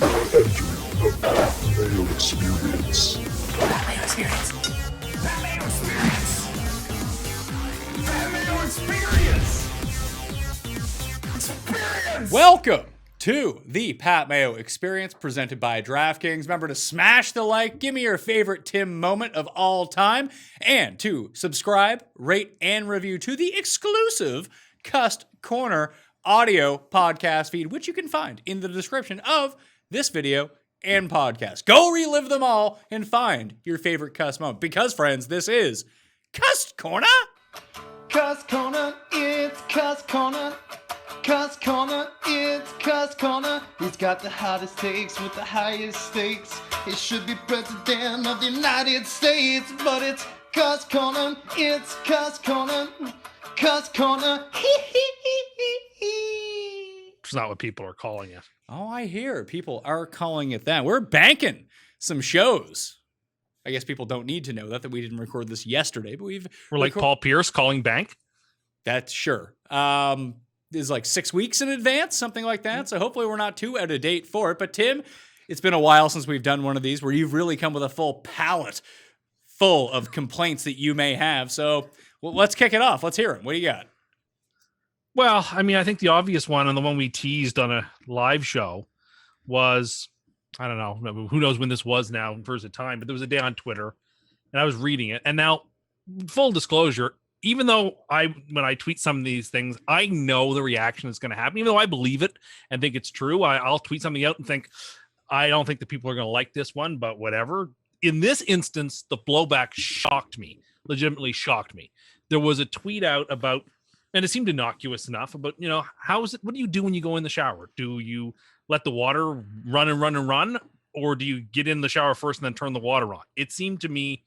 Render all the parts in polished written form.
The Mayo Experience. Mayo Experience. Mayo Experience. Mayo Experience. Welcome to the Pat Mayo Experience presented by DraftKings. Remember to smash the like, give me your favorite Tim moment of all time, and to subscribe, rate, and review to the exclusive CUST Corner audio podcast feed, which you can find in the description of this video and podcast. Go relive them all and find your favorite CUST moment. Because, friends, this is CUST Corner. CUST Corner, it's CUST Corner. CUST Corner, it's CUST Corner. He's got the hottest takes with the highest stakes. He should be president of the United States, but it's CUST Corner, it's CUST Corner. CUST Corner, It's not what people are calling it. Oh, I hear people are calling it that. We're banking some shows. I guess people don't need to know that we didn't record this yesterday, but We're like Paul Pierce calling bank. That's sure. Is like 6 weeks in advance, something like that. So hopefully we're not too out of date for it. But Tim, it's been a while since we've done one of these where you've really come with a full palette full of complaints that you may have. So let's kick it off. Let's hear them. What do you got? Well, I mean, I think the obvious one and the one we teased on a live show was, I don't know, who knows when this was now versus time, but there was a day on Twitter and I was reading it. And now, full disclosure, even though when I tweet some of these things, I know the reaction is going to happen, even though I believe it and think it's true. I'll tweet something out and think, I don't think the people are going to like this one, but whatever. In this instance, the blowback shocked me, legitimately shocked me. There was a tweet out about, and it seemed innocuous enough, but what do you do when you go in the shower? Do you let the water run and run and run? Or do you get in the shower first and then turn the water on? It seemed to me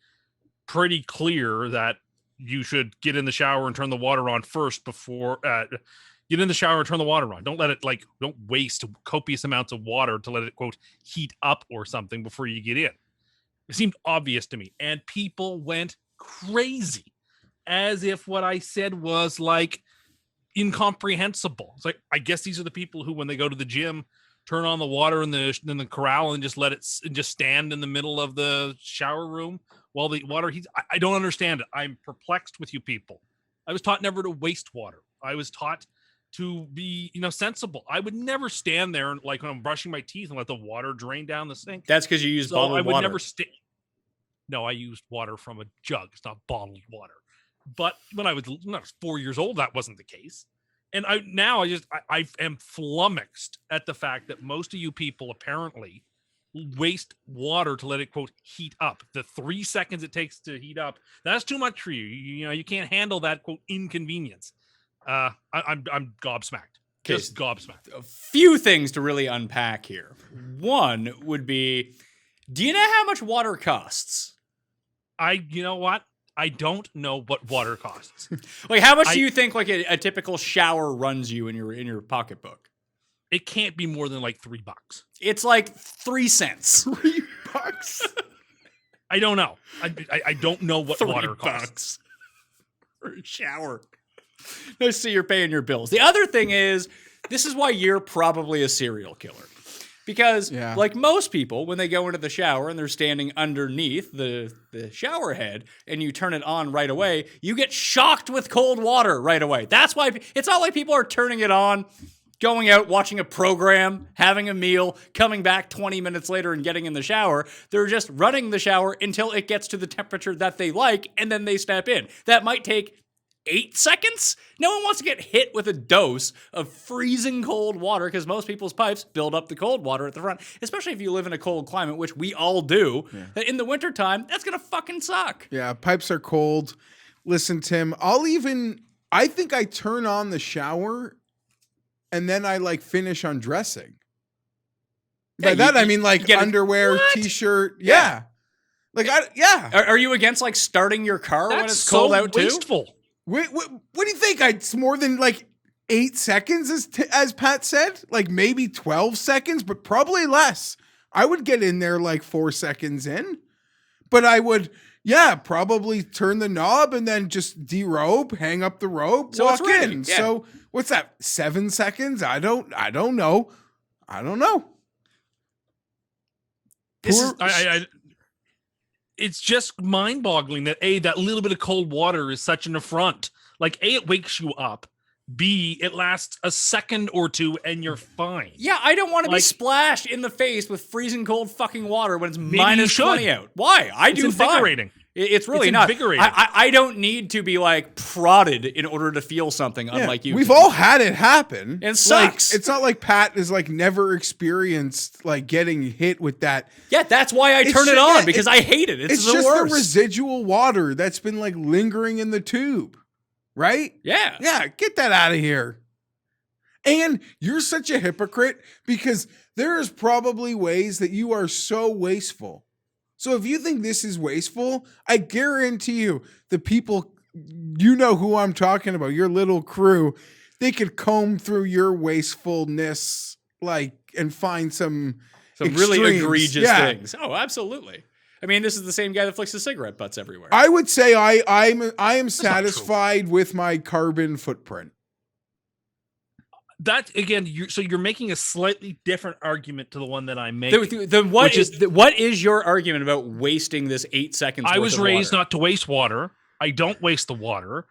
pretty clear that you should get in the shower and turn the water on first before get in the shower and turn the water on. Don't let it don't waste copious amounts of water to let it quote heat up or something before you get in. It seemed obvious to me, and people went crazy as if what I said was like incomprehensible. It's like, I guess these are the people who, when they go to the gym, turn on the water in the corral and just let it just stand in the middle of the shower room while the water heats. I don't understand it. I'm perplexed with you people. I was taught never to waste water. I was taught to be, sensible. I would never stand there and when I'm brushing my teeth and let the water drain down the sink. That's because you use bottled water. I would never No, I used water from a jug. It's not bottled water. But when I was 4 years old, that wasn't the case. And I am flummoxed at the fact that most of you people apparently waste water to let it, quote, heat up. The 3 seconds it takes to heat up, that's too much for you. You can't handle that, quote, inconvenience. I'm gobsmacked. Just gobsmacked. A few things to really unpack here. One would be, do you know how much water costs? You know what? I don't know what water costs. How much do you think a typical shower runs you in your pocketbook? It can't be more than $3. It's like 3 cents. $3? I don't know. I don't know what water costs. For a shower. No, see, you're paying your bills. The other thing is, this is why you're probably a serial killer. Because, like most people, when they go into the shower and they're standing underneath the shower head and you turn it on right away, you get shocked with cold water right away. That's why it's not like people are turning it on, going out, watching a program, having a meal, coming back 20 minutes later and getting in the shower. They're just running the shower until it gets to the temperature that they like, and then they step in. That might take 8 seconds? No one wants to get hit with a dose of freezing cold water because most people's pipes build up the cold water at the front, especially if you live in a cold climate, which we all do. Yeah. In the wintertime, that's going to fucking suck. Yeah, pipes are cold. Listen, Tim, I think I turn on the shower and then I finish undressing. By that, I mean underwear, t-shirt. Yeah. Are you against starting your car when it's cold out too? Wasteful. What do you think? It's more than 8 seconds, as Pat said? Maybe 12 seconds, but probably less. I would get in there 4 seconds in, but I would, probably turn the knob and then just derobe, hang up the robe, so walk ready. in. Yeah. So what's that? 7 seconds? I don't know. It's just mind-boggling that that little bit of cold water is such an affront. Like it wakes you up. B, it lasts a second or two and you're fine. Yeah, I don't want to be splashed in the face with freezing cold fucking water when it's minus 20 out. Why? It's invigorating. Fine. It's really not. I don't need to be like prodded in order to feel something, unlike you. We've all had it happen. It sucks. It's not like Pat is like never experienced like getting hit with that. Yeah, that's why I turn it on, because I hate it. It's the just worst. the residual water that's been like lingering in the tube. Right? Yeah. Yeah, get that out of here. And you're such a hypocrite because there's probably ways that you are so wasteful. So if you think this is wasteful, I guarantee you the people, you know who I'm talking about, your little crew, they could comb through your wastefulness and find some really egregious things. Oh, absolutely. I mean, this is the same guy that flicks his cigarette butts everywhere. I would say I am satisfied with my carbon footprint. That again, you're making a slightly different argument to the one that I'm making. Then what is your argument about wasting this 8 seconds? I was raised not to waste water. I don't waste the water.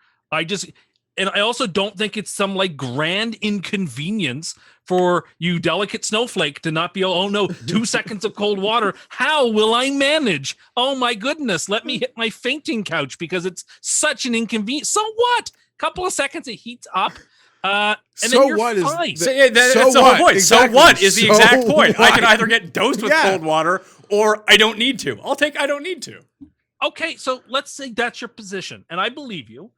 And I also don't think it's some like grand inconvenience for you delicate snowflake to not be, 2 seconds of cold water. How will I manage? Oh my goodness. Let me hit my fainting couch because it's such an inconvenience. So what? Couple of seconds, it heats up. And so then you're what fine. That's the whole point. Exactly. So what is the exact point? I can either get dosed with cold water or I don't need to. I'll take I don't need to. Okay, so let's say that's your position, and I believe you.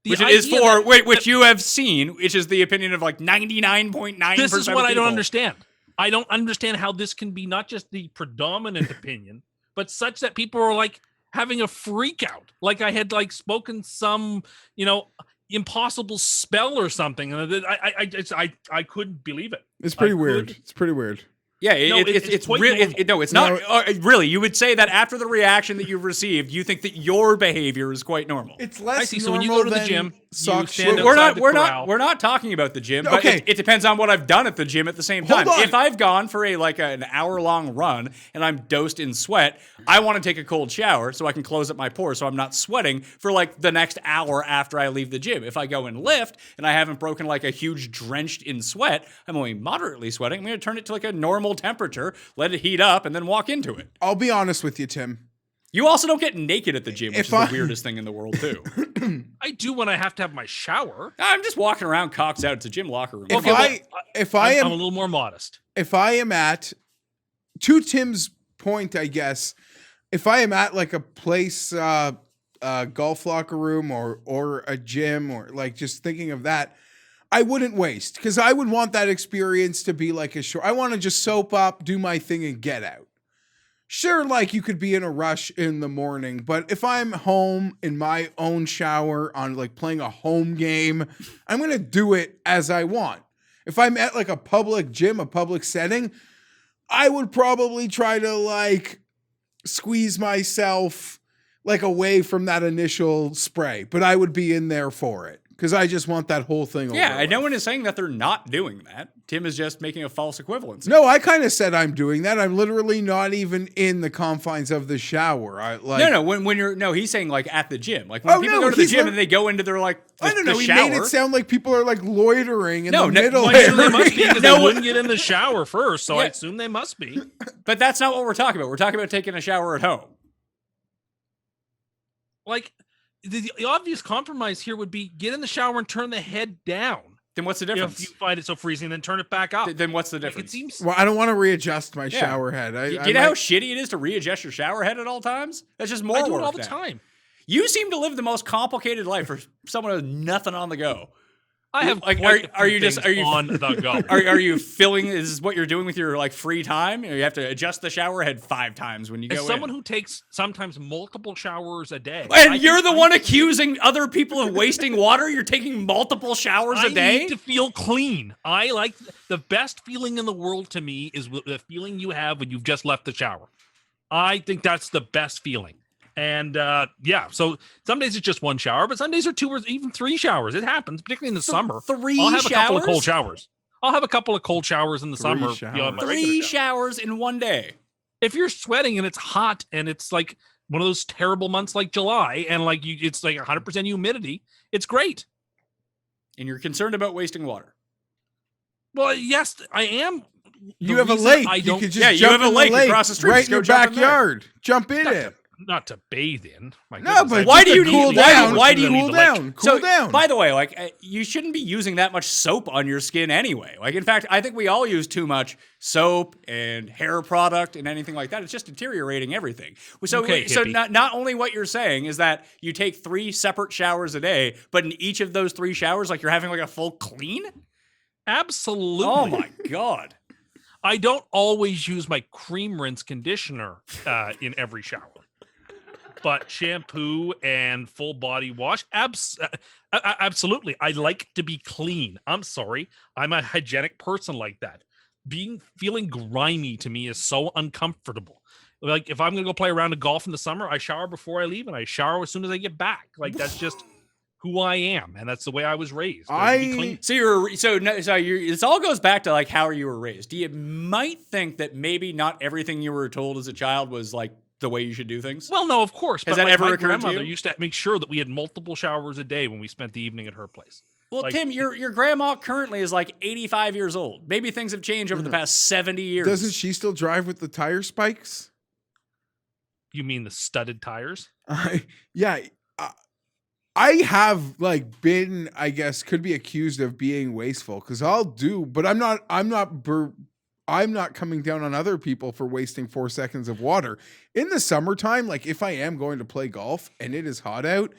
Which it is for, which you have seen, which is the opinion of like 99.9%. This is what I don't understand. I don't understand how this can be not just the predominant opinion, but such that people are like having a freak out. Like I had like spoken some, impossible spell or something. And I couldn't believe it. It's pretty weird. It's pretty weird. Yeah, it's really no, it's not really. You would say that after the reaction that you've received, you think that your behavior is quite normal. It's less. I see. So when you go to the gym, we're not talking about the gym. But it depends on what I've done at the gym at the same time. If I've gone for an hour-long run and I'm dosed in sweat, I want to take a cold shower so I can close up my pores so I'm not sweating for like the next hour after I leave the gym. If I go and lift and I haven't broken like a huge drenched in sweat, I'm only moderately sweating. I'm going to turn it to like a normal temperature, let it heat up, and then walk into it. I'll be honest with you, Tim. You also don't get naked at the gym, which is the weirdest thing in the world, too. I do when I have to have my shower. I'm just walking around cocked out. It's a gym locker room. I'm a little more modest. If I am at, to Tim's point, I guess, if I am at like a place, golf locker room or a gym or like just thinking of that, I wouldn't waste because I would want that experience to be like I want to just soap up, do my thing and get out. Sure, like you could be in a rush in the morning, but if I'm home in my own shower on like playing a home game, I'm going to do it as I want. If I'm at like a public gym, a public setting, I would probably try to like squeeze myself like away from that initial spray, but I would be in there for it. Because I just want that whole thing over. Yeah, and no one is saying that they're not doing that. Tim is just making a false equivalence. No, I kind of said I'm doing that. I'm literally not even in the confines of the shower. He's saying like at the gym. Like when people go to the gym and they go into their like the, I don't know. the He shower. made it sound like people are like loitering in the middle. Well, they must be because they wouldn't get in the shower first, so I assume they must be. But that's not what we're talking about. We're talking about taking a shower at home. Like the obvious compromise here would be get in the shower and turn the head down. Then what's the difference? If you find it so freezing, then turn it back up. Then what's the difference? Like it seems. Well, I don't want to readjust my shower head. You know how shitty it is to readjust your shower head at all times? That's just more work. I do it all the time. You seem to live the most complicated life for someone who has nothing on the go. I have like are you on the go? Are you filling? Is this what you're doing with your like free time? You have to adjust the shower head 5 times when you go in. As someone who takes sometimes multiple showers a day, and you're the one accusing other people of wasting water. You're taking multiple showers a day. I need to feel clean. I like the best feeling in the world to me is the feeling you have when you've just left the shower. I think that's the best feeling. And so some days it's just one shower, but some days are 2 or even 3 showers. It happens, particularly in the summer. 3 I'll have showers? a couple of cold showers. I'll have a couple of cold showers in the summer. 3 showers in one day. If you're sweating and it's hot and it's like one of those terrible months like July and like it's like 100% humidity, it's great. And you're concerned about wasting water. Well, yes, I am. You have a lake. You could just you jump have a in the lake lake across the street. right Just in your go jump in there. backyard. Jump in it. Not to bathe in. My No, goodness, but Why do just you to need- cool why- down? why do you cool need, like- down? Cool down. By the way, like you shouldn't be using that much soap on your skin anyway. Like, in fact, I think we all use too much soap and hair product and anything like that. It's just deteriorating everything. So, Okay, so hippie. not only what you're saying is that you take 3 separate showers a day, but in each of those 3 showers, like you're having like a full clean. Absolutely. Oh my god. I don't always use my cream rinse conditioner in every shower, but shampoo and full body wash, absolutely. I like to be clean. I'm sorry. I'm a hygienic person like that. Feeling grimy to me is so uncomfortable. Like if I'm going to go play a round of golf in the summer, I shower before I leave and I shower as soon as I get back. Like that's just who I am, and that's the way I was raised. To be clean. It all goes back to like how you were raised. You might think that maybe not everything you were told as a child was like the way you should do things. Well, no, of course. Has but that like, ever my occurred to grandmother you? used to make sure that we had multiple showers a day when we spent the evening at her place. Well, like, Tim, your grandma currently is like 85 years old. Maybe things have changed over the past 70 years. Doesn't she still drive with the tire spikes? You mean the studded tires? Yeah. I have like been, I guess, could be accused of being wasteful because I'll do, but I'm not coming down on other people for wasting 4 seconds of water. In the summertime, like if I am going to play golf and it is hot out,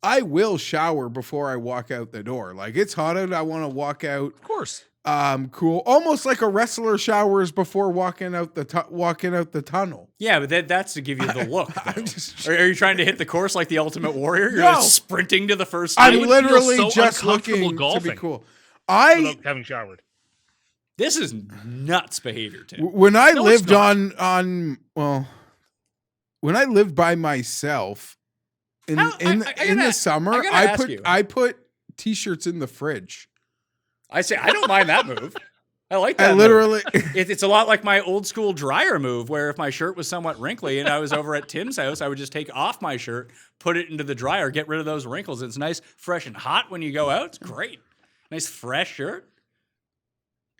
I will shower before I walk out the door. Like it's hot out, I want to walk out. Of course. Cool. Almost like a wrestler showers before walking out the tunnel. Yeah, but that's to give you the look. I'm just- Are you trying to hit the course like the Ultimate Warrior? You're No. just sprinting to the first I'm tee? would literally feel so just uncomfortable looking to be golfing. cool. Without having showered. This is nuts behavior, Tim. When I No, it's lived not. when I lived by myself in How- in I in gotta- the summer, I gotta ask you. I put t-shirts in the fridge. I say I don't mind that move. I like that. I move. literally It's a lot like my old school dryer move, where if my shirt was somewhat wrinkly and I was over at Tim's house, I would just take off my shirt, put it into the dryer, get rid of those wrinkles. It's nice, fresh, and hot when you go out. It's great. Nice, fresh shirt.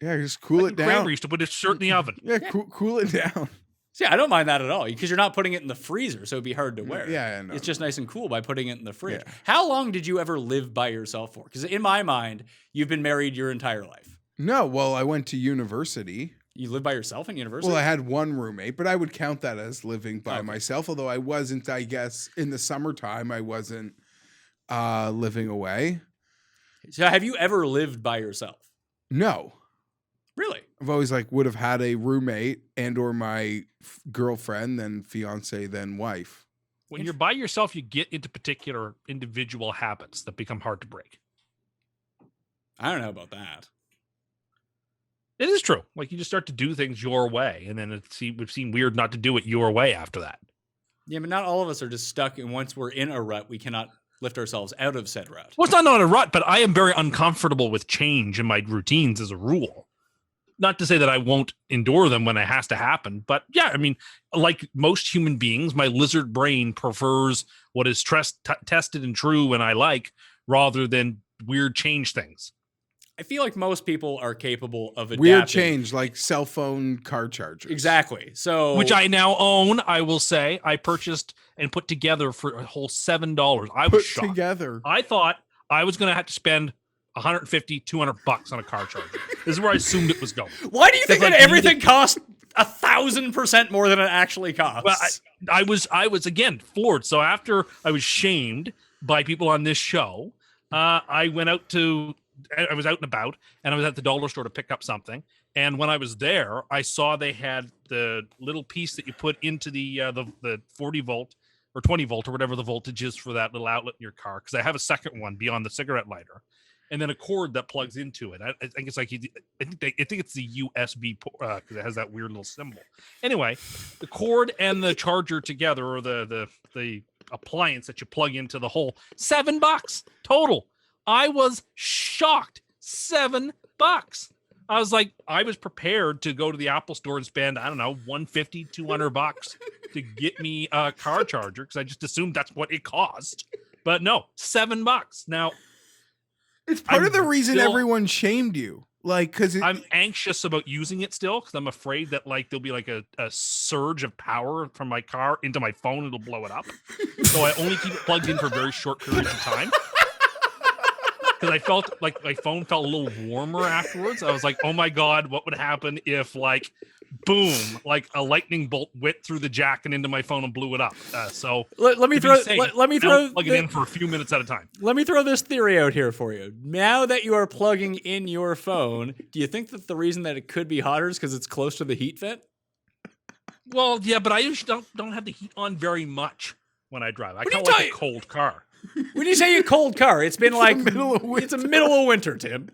yeah, just cool it down. Kramer used to put his shirt in the oven. Yeah, cool it down. See, I don't mind that at all because you're not putting it in the freezer, so it'd be hard to wear. Yeah, I know. It's just nice and cool by putting it in the fridge. Yeah. How long did you ever live by yourself for? Because in my mind, you've been married your entire life. No, well, I went to university. You lived by yourself in university? Well, I had one roommate, but I would count that as living by myself, although I wasn't, I guess, in the summertime, I wasn't living away. So have you ever lived by yourself? No. Really? I've always would have had a roommate and or my girlfriend, then fiance, then wife. When you're by yourself, you get into particular individual habits that become hard to break. I don't know about that. It is true. Like you just start to do things your way, and then it would seem weird not to do it your way after that. Yeah, but not all of us are just stuck, and once we're in a rut, we cannot lift ourselves out of said rut. Well, it's not a rut, but I am very uncomfortable with change in my routines as a rule. Not to say that I won't endure them when it has to happen, but yeah, I mean, like most human beings, my lizard brain prefers what is tested and true and I like rather than weird change things. I feel like most people are capable of adapting. Weird change, like cell phone car chargers. Exactly. So, Which I now own, I will say. I purchased and put together for a whole $7. I was Put shocked. together. I thought I was going to have to spend $150, $200 on a car charger. This is where I assumed it was going. why do you think Because, that like, everything costs 1,000% more than it actually costs? Well, I was again floored. So after I was shamed by people on this show, I was out and about, and I was at the dollar store to pick up something. And when I was there, I saw they had the little piece that you put into the 40 volt or 20 volt or whatever the voltage is for that little outlet in your car. Because I have a second one beyond the cigarette lighter, and then a cord that plugs into it. I think it's like I think it's the USB because it has that weird little symbol. Anyway, the cord and the charger together, or the appliance that you plug into the hole, $7 total. I was shocked. $7. I was like, I was prepared to go to the Apple store and spend, I don't know, $150, $200 to get me a car charger because I just assumed that's what it cost. But no, $7. Now, it's part of the reason everyone shamed you. Like, because I'm anxious about using it still because I'm afraid that like there'll be like a surge of power from my car into my phone. It'll blow it up. So I only keep it plugged in for very short periods of time. Because I felt like my phone felt a little warmer afterwards. I was like, oh my God, what would happen if like, boom, like a lightning bolt went through the jack and into my phone and blew it up. So let me throw plug it in for a few minutes at a time. Let me throw this theory out here for you. Now that you are plugging in your phone, do you think that the reason that it could be hotter is because it's close to the heat vent? Well, yeah, but I usually don't have the heat on very much when I drive. I kind of like a cold car. When you say a cold car, it's been like it's the middle of winter, Tim.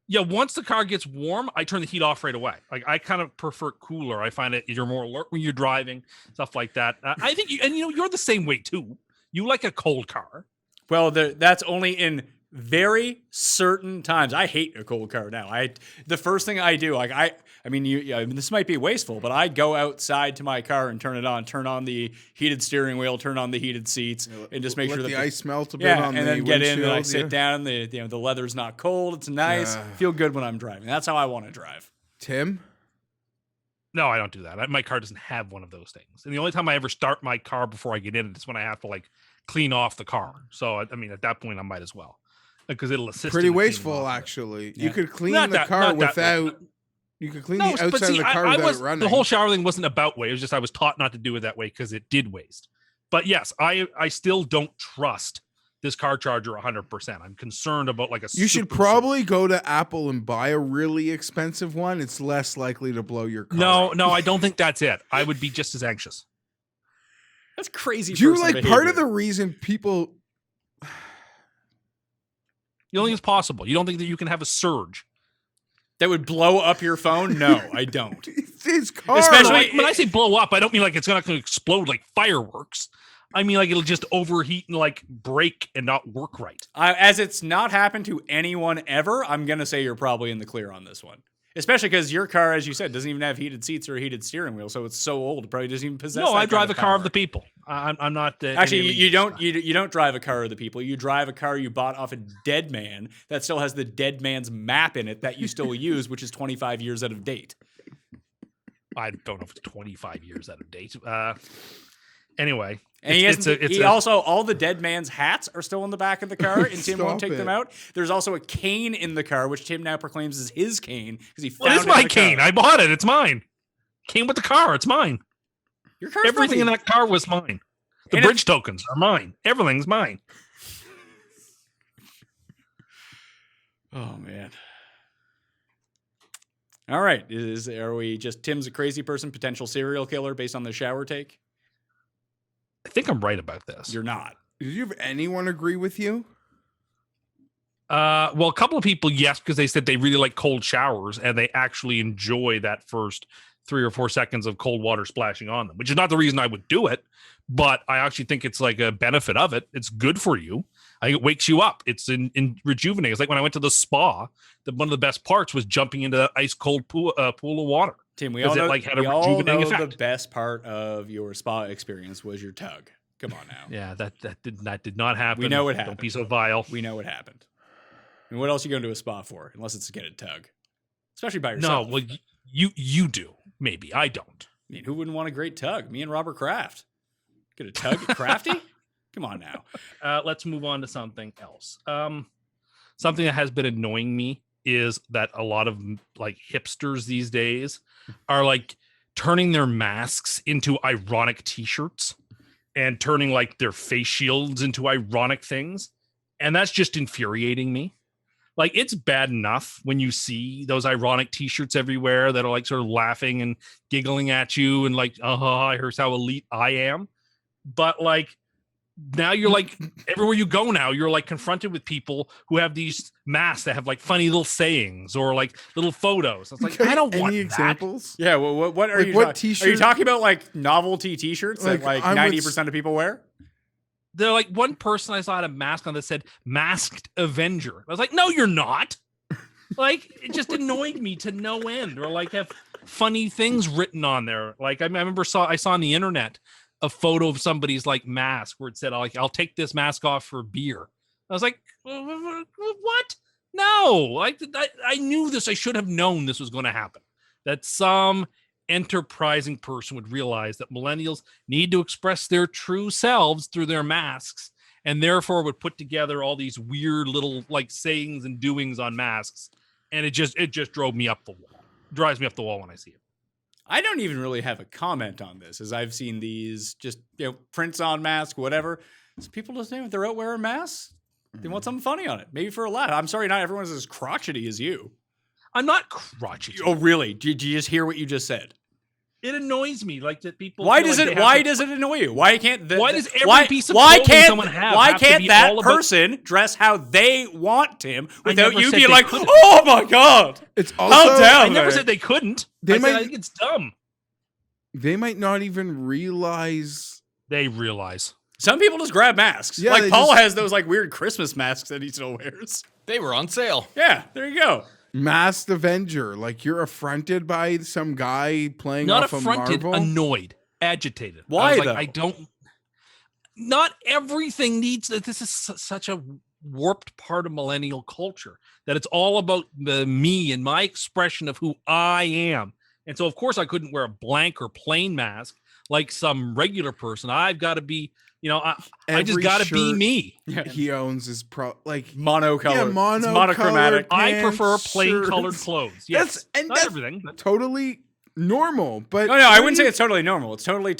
Yeah, once the car gets warm, I turn the heat off right away. Like I kind of prefer it cooler. I find it you're more alert when you're driving, stuff like that. I think you're the same way too. You like a cold car. Well, that's only in very certain times. I hate a cold car now. The first thing I do, like I mean, this might be wasteful, but I go outside to my car and turn on the heated steering wheel, turn on the heated seats, and just make sure that the ice melt a bit on and the then get in and I windshield, sit down. The leather's not cold. It's nice. Feel good when I'm driving. That's how I want to drive. Tim? No, I don't do that. My car doesn't have one of those things. And the only time I ever start my car before I get in it is when I have to like clean off the car. So I mean, at that point, I might as well because it'll assist. Pretty wasteful, actually. Yeah. You could clean the car without. You could clean the outside of the car without it running. The whole shower thing wasn't about waste. It was just I was taught not to do it that way because it did waste. But yes, I still don't trust this car charger 100%. I'm concerned about like You should probably go to Apple and buy a really expensive one. It's less likely to blow your car. No, I don't think that's it. I would be just as anxious. That's crazy. Do you like behavior. Part of the reason people? You don't think it's possible? You don't think that you can have a surge that would blow up your phone? No, I don't. It's car. Especially when I say blow up, I don't mean like it's not going to explode like fireworks. I mean like it'll just overheat and like break and not work right. As it's not happened to anyone ever, I'm going to say you're probably in the clear on this one. Especially because your car, as you said, doesn't even have heated seats or a heated steering wheel, so it's so old it probably doesn't even possess. No, I drive a car of the people. I'm not. Actually, you don't drive a car of the people. You drive a car you bought off a dead man that still has the dead man's map in it that you still use, which is 25 years out of date. I don't know if it's 25 years out of date. Anyway. And also, all the dead man's hats are still in the back of the car, and Tim won't take them out. There's also a cane in the car, which Tim now proclaims is his cane because he found it. It's my cane. I bought it. It's mine. Came with the car. It's mine. Your car. Everything in that car was mine. The bridge tokens are mine. Everything's mine. Oh man. All right. Are we just Tim's a crazy person, potential serial killer based on the shower take? I think I'm right about this. You're not. Did you have anyone agree with you? Well, a couple of people, yes, because they said they really like cold showers and they actually enjoy that first 3 or 4 seconds of cold water splashing on them, which is not the reason I would do it, but I actually think it's like a benefit of it. It's good for you. I think it wakes you up. It's in rejuvenating. It's like when I went to the spa, one of the best parts was jumping into that ice cold pool of water. Tim, we all know, had a rejuvenating effect. The best part of your spa experience was your tug. Come on now. Yeah, that did not happen. We know what happened. Don't be so vile. We know what happened. I mean, what else are you going to a spa for? Unless it's to get a tug. Especially by yourself. No, well, you do. Maybe. I don't. I mean, who wouldn't want a great tug? Me and Robert Kraft. Get a tug at Crafty? Come on now. Let's move on to something else. Something that has been annoying me is that a lot of like hipsters these days are like turning their masks into ironic t-shirts and turning like their face shields into ironic things. And that's just infuriating me. Like it's bad enough when you see those ironic t-shirts everywhere that are like sort of laughing and giggling at you and like, here's how elite I am. But like, now you're like everywhere you go now you're like confronted with people who have these masks that have like funny little sayings or like little photos. It's like I don't want examples. That. Yeah, well, what are like you? What t-shirt? Are you talking about like novelty T-shirts that like 90% of people wear? They're like one person I saw had a mask on that said "Masked Avenger." I was like, no, you're not. Like, it just annoyed me to no end, or like have funny things written on there. Like I remember I saw on the internet a photo of somebody's like mask where it said, I'll take this mask off for beer. I was like, what? No, I knew this. I should have known this was going to happen. That some enterprising person would realize that millennials need to express their true selves through their masks, and therefore would put together all these weird little like sayings and doings on masks. And it just drove me up the wall. Drives me up the wall when I see it. I don't even really have a comment on this, as I've seen these just, prints on masks, whatever. So people just know if they're out wearing masks, they want something funny on it. Maybe for a laugh. I'm sorry, not everyone's as crotchety as you. I'm not crotchety. Oh, really? Did you just hear what you just said? It annoys me, like that people. Why does it annoy you? Why can't does every piece of clothing someone have? Why can't that person dress how they want Tim without you being like, oh my god? It's also, how down I never said they couldn't. I think it's dumb. They might not even realize. They realize. Some people just grab masks. Yeah, like Paul has those like weird Christmas masks that he still wears. They were on sale. Yeah, there you go. Masked Avenger, like you're affronted by some guy playing not off affronted, a Marvel. Annoyed, agitated. Why though? I don't. Not everything needs. This is such a warped part of millennial culture that it's all about me and my expression of who I am. And so, of course, I couldn't wear a blank or plain mask like some regular person. I've got to be. I just got to be me. He owns is monocolor. Yeah, monochromatic. I prefer plain colored clothes. Yes, that's everything. Totally normal. But no, I wouldn't say it's totally normal. It's totally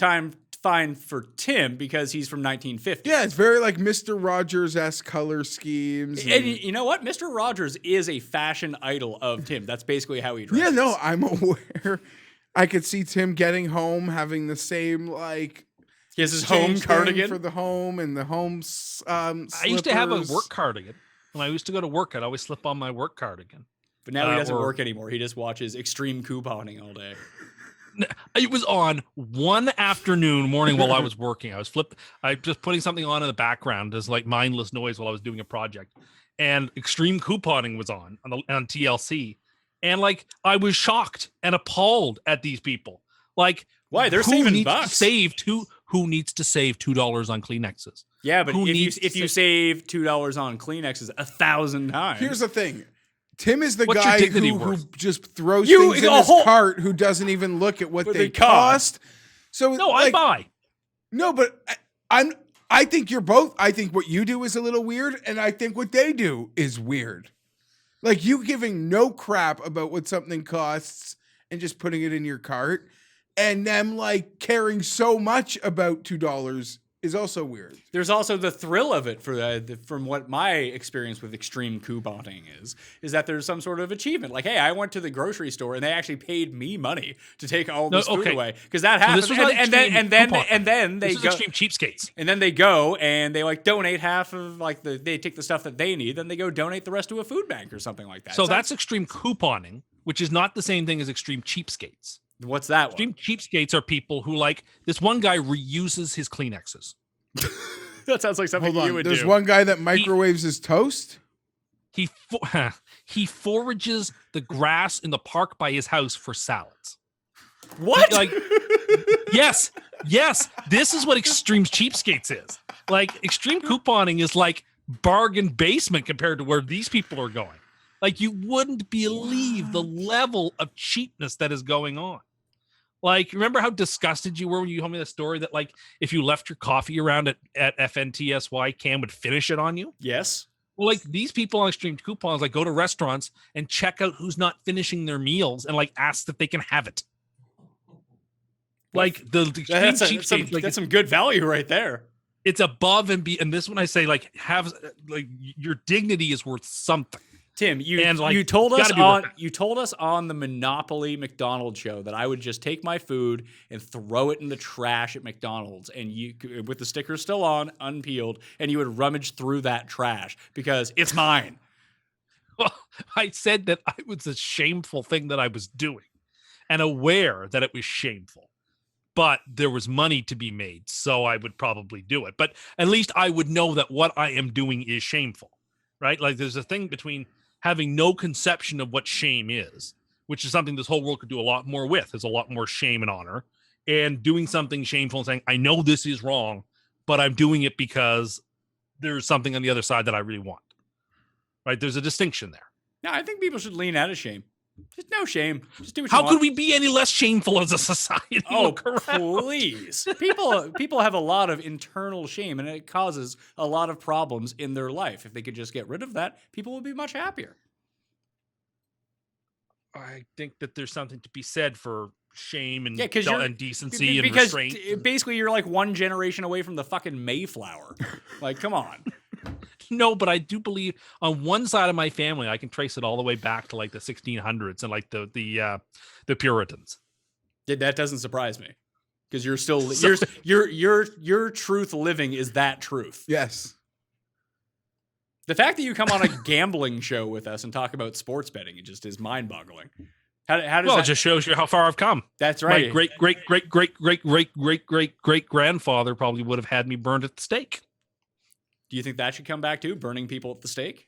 fine for Tim because he's from 1950. Yeah, it's very like Mr. Rogers-esque color schemes. And you know what? Mr. Rogers is a fashion idol of Tim. That's basically how he dresses. Yeah, no, I'm aware. I could see Tim getting home having the same like. He has his home cardigan for the home and the home. I used to have a work cardigan. When I used to go to work, I'd always slip on my work cardigan. But now he doesn't work anymore. He just watches extreme couponing all day. It was on one morning while I was working. I just putting something on in the background as like mindless noise while I was doing a project, and extreme couponing was on TLC, and like I was shocked and appalled at these people. Like, why they're saving bucks? Who needs to save $2 on Kleenexes? Yeah, but if you save $2 on Kleenexes 1,000 times. Here's the thing. Tim is the What's guy who just throws things in his cart who doesn't even look at what they cost. So no, I buy. No, but I think you're both. I think what you do is a little weird, and I think what they do is weird. Like you giving no crap about what something costs and just putting it in your cart. And them like caring so much about $2 is also weird. There's also the thrill of it from what my experience with extreme couponing is that there's some sort of achievement. Like, hey, I went to the grocery store and they actually paid me money to take all this food away because that happened. So and then they go extreme cheapskates. And then they go and they like donate half of like they take the stuff that they need, then they go donate the rest to a food bank or something like that. So that's extreme couponing, which is not the same thing as extreme cheapskates. What's that one? Extreme cheapskates are people who like this one guy reuses his Kleenexes. That sounds like something you would do. There's one guy that microwaves his toast. He forages the grass in the park by his house for salads. What? Yes. This is what extreme cheapskates is. Like extreme couponing is like bargain basement compared to where these people are going. Like you wouldn't believe the level of cheapness that is going on. Like, remember how disgusted you were when you told me the story that, like, if you left your coffee around at FNTSY, Cam would finish it on you? Yes. Well, like, these people on extreme coupons, like, go to restaurants and check out who's not finishing their meals and, like, ask that they can have it. Like, that's some good value right there. It's above and this one I say, like, your dignity is worth something. Tim, you told us on the Monopoly McDonald's show that I would just take my food and throw it in the trash at McDonald's, and you, with the sticker still on, unpeeled, and you would rummage through that trash because it's mine. Well, I said that it was a shameful thing that I was doing, and aware that it was shameful, but there was money to be made, so I would probably do it. But at least I would know that what I am doing is shameful, right? Like there's a thing between having no conception of what shame is, which is something this whole world could do a lot more with, is a lot more shame and honor, and doing something shameful and saying, I know this is wrong, but I'm doing it because there's something on the other side that I really want. Right? There's a distinction there. No, I think people should lean out of shame. Just no shame. Just do what you want. How could we be any less shameful as a society? Oh, please. People have a lot of internal shame, and it causes a lot of problems in their life. If they could just get rid of that, people would be much happier. I think that there's something to be said for shame and, and decency and because restraint. Basically, you're like one generation away from the fucking Mayflower. Like, come on. No, but I do believe on one side of my family, I can trace it all the way back to like the 1600s and like the Puritans. That doesn't surprise me, because you're still your truth living is that truth. Yes. The fact that you come on a gambling show with us and talk about sports betting, it just is mind-boggling. How does well, that... it just shows you how far I've come. That's right. My great grandfather probably would have had me burned at the stake. Do you think that should come back too, burning people at the stake?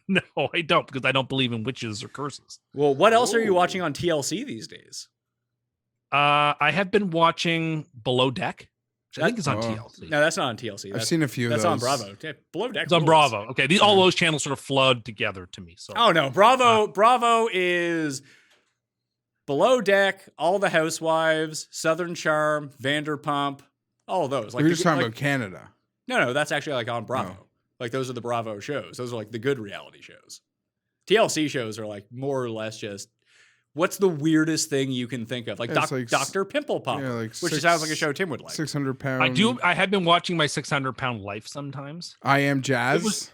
No, I don't, because I don't believe in witches or curses. Well, what else are you watching on TLC these days? I have been watching Below Deck, which I think is on TLC. No, that's not on TLC. I've seen a few of those. That's on Bravo. Yeah, Below Deck. It's on Bravo. Okay, all those channels sort of flood together to me. So. Oh no, Bravo is Below Deck, All the Housewives, Southern Charm, Vanderpump, all of those. Like we're just talking about Canada. No, that's actually like on Bravo. No. Like those are the Bravo shows. Those are like the good reality shows. TLC shows are like more or less just what's the weirdest thing you can think of? Like, Dr. Pimple Popper, which sounds like a show Tim would like. 600 pounds. I have been watching my 600-pound life sometimes. I Am Jazz.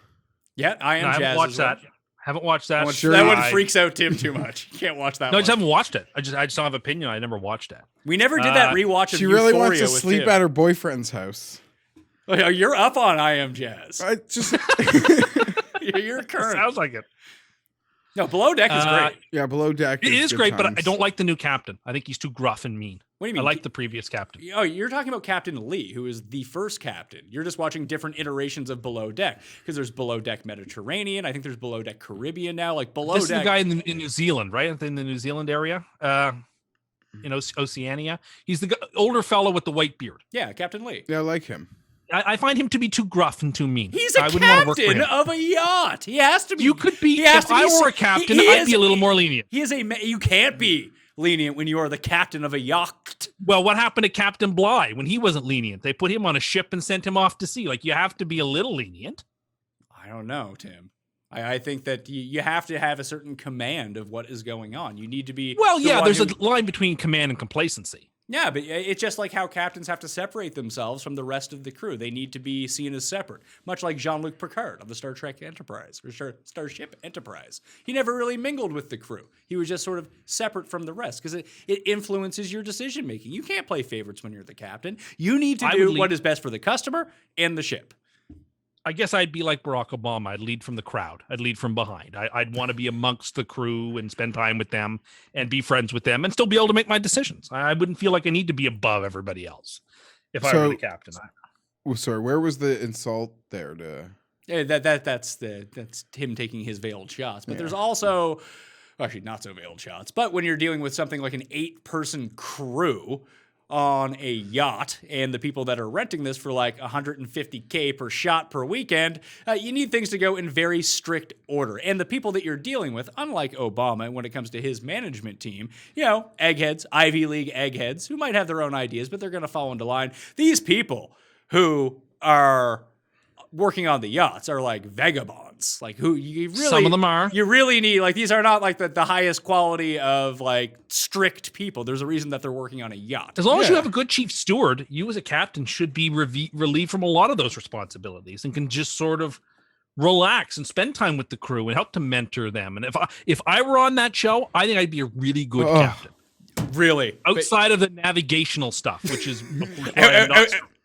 I Am Jazz. I haven't watched that. Haven't watched that. That one freaks out Tim too much. You can't watch that. No, I just haven't watched it. I just don't have an opinion. I never watched it. We never did that rewatch of She really Euphoria wants to sleep Tim. at her boyfriend's house. Oh, you're up on I Am Jazz. I just you're current. Sounds like it. No, Below Deck is great. Yeah, Below Deck is great, but I don't like the new captain. I think he's too gruff and mean. What do you mean? I like the previous captain. Oh, you're talking about Captain Lee, who is the first captain. You're just watching different iterations of Below Deck, because there's Below Deck Mediterranean. I think there's Below Deck Caribbean now. Like Below this Deck. Is the guy in New Zealand, right? In the New Zealand area, in Oceania. He's the older fellow with the white beard. Yeah, Captain Lee. Yeah, I like him. I find him to be too gruff and too mean. He's a captain of a yacht. He has to be. You could be. If I were a captain, I'd be a little more lenient. You can't be lenient when you are the captain of a yacht. Well, what happened to Captain Bligh when he wasn't lenient? They put him on a ship and sent him off to sea. Like, you have to be a little lenient. I don't know, Tim. I think that you have to have a certain command of what is going on. You need to be. Well, yeah, there's a line between command and complacency. Yeah, but it's just like how captains have to separate themselves from the rest of the crew. They need to be seen as separate, much like Jean-Luc Picard of the Star Trek Enterprise, or Starship Enterprise. He never really mingled with the crew. He was just sort of separate from the rest, because it influences your decision-making. You can't play favorites when you're the captain. You need to do what is best for the customer and the ship. I guess I'd be like Barack Obama. I'd lead from the crowd. I'd lead from behind. I'd want to be amongst the crew and spend time with them and be friends with them and still be able to make my decisions. I wouldn't feel like I need to be above everybody else if I were the captain. Sorry, where was the insult there? Yeah, that's him taking his veiled shots. But there's also, actually not so veiled shots, but when you're dealing with something like an 8-person crew on a yacht, and the people that are renting this for like $150K per shot per weekend, you need things to go in very strict order. And the people that you're dealing with, unlike Obama, when it comes to his management team, eggheads, Ivy League eggheads, who might have their own ideas, but they're going to fall into line. These people who are working on the yachts are like vagabonds, like who you really, some of them are. You really need, like, these are not like the highest quality of like strict people. There's a reason that they're working on a yacht. As long as you have a good chief steward, you as a captain should be relieved from a lot of those responsibilities and can just sort of relax and spend time with the crew and help to mentor them. And if I were on that show, I think I'd be a really good captain. Really, outside of the navigational stuff, which is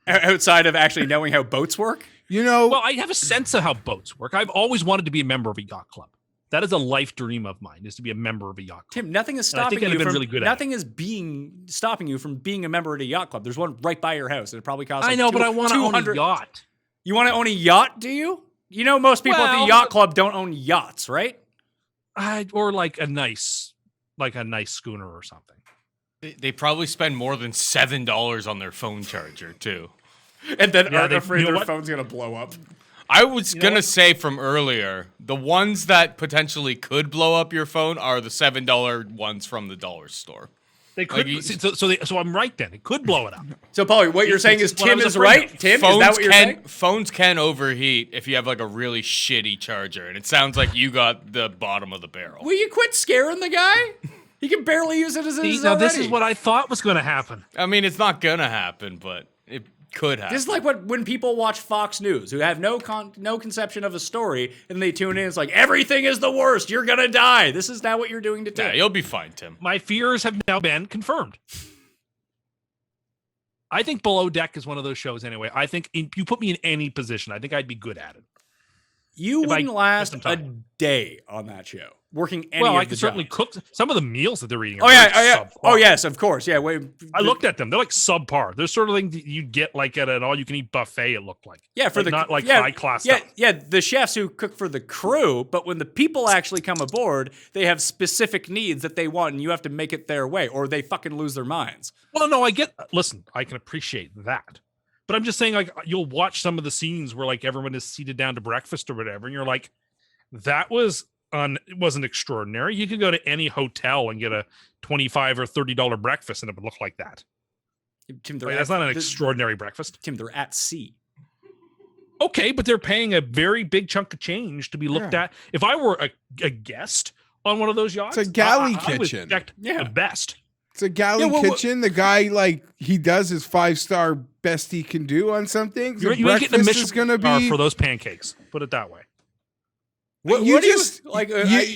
outside of actually knowing how boats work. Well, I have a sense of how boats work. I've always wanted to be a member of a yacht club. That is a life dream of mine, is to be a member of a yacht club. Tim, nothing is stopping you from stopping you from being a member of a yacht club. There's one right by your house. It probably costs. I know, but I want to own a yacht. You want to own a yacht? Do you? You know, most people at Well, the yacht club don't own yachts, right? Or like a nice schooner or something. They probably spend more than $7 on their phone charger too. And then Yeah, are afraid their what? phone's gonna blow up. I was gonna say from earlier, the ones that potentially could blow up your phone are the $7 ones from the dollar store. They could. So I'm right then. It could blow it up. So, Paulie, what you're saying is It's what I Tim was is afraid right? of. Tim, is that what you're saying? Phones can overheat if you have like a really shitty charger, and it sounds like you got the bottom of the barrel. Will you quit scaring the guy? He can barely use it as his Now this already. is what I thought was going to happen. I mean, it's not gonna happen, but it could happen. This is like when people watch Fox News who have no conception of a story and they tune in. It's like, everything is the worst. You're going to die. This is now what you're doing to Tim. Yeah, you'll be fine, Tim. My fears have now been confirmed. I think Below Deck is one of those shows anyway. I think you put me in any position, I think I'd be good at it. You If I wouldn't last spent some a time. day on that show working any Well, of I the could certainly jobs. cook some of the meals that they're eating. Oh are yeah, very oh yeah, subpar. oh yes, of course, yeah. Wait, I looked at them; they're like subpar. They're sort of thing that you get like at an all-you-can-eat buffet. It looked like yeah, for Like, the not like yeah, high-class Yeah, stuff. yeah, the chefs who cook for the crew, but when the people actually come aboard, they have specific needs that they want, and you have to make it their way, or they fucking lose their minds. Well, no, I get. Listen, I can appreciate that, but I'm just saying, like, you'll watch some of the scenes where like everyone is seated down to breakfast or whatever, and you're like, that was it wasn't extraordinary. You could go to any hotel and get a $25 or $30 breakfast, and it would look like that. Tim, Like, that's not an extraordinary breakfast. Tim, they're at sea. Okay, but they're paying a very big chunk of change to be looked at. If I were a guest on one of those yachts, It's a galley I would kitchen. expect Yeah. the best. It's a galley Yeah, well, kitchen. The guy, like, he does his 5-star best he can do on something. The You ain't getting a breakfast Michelin is going to star be. for those pancakes. Put it that way. What What do you just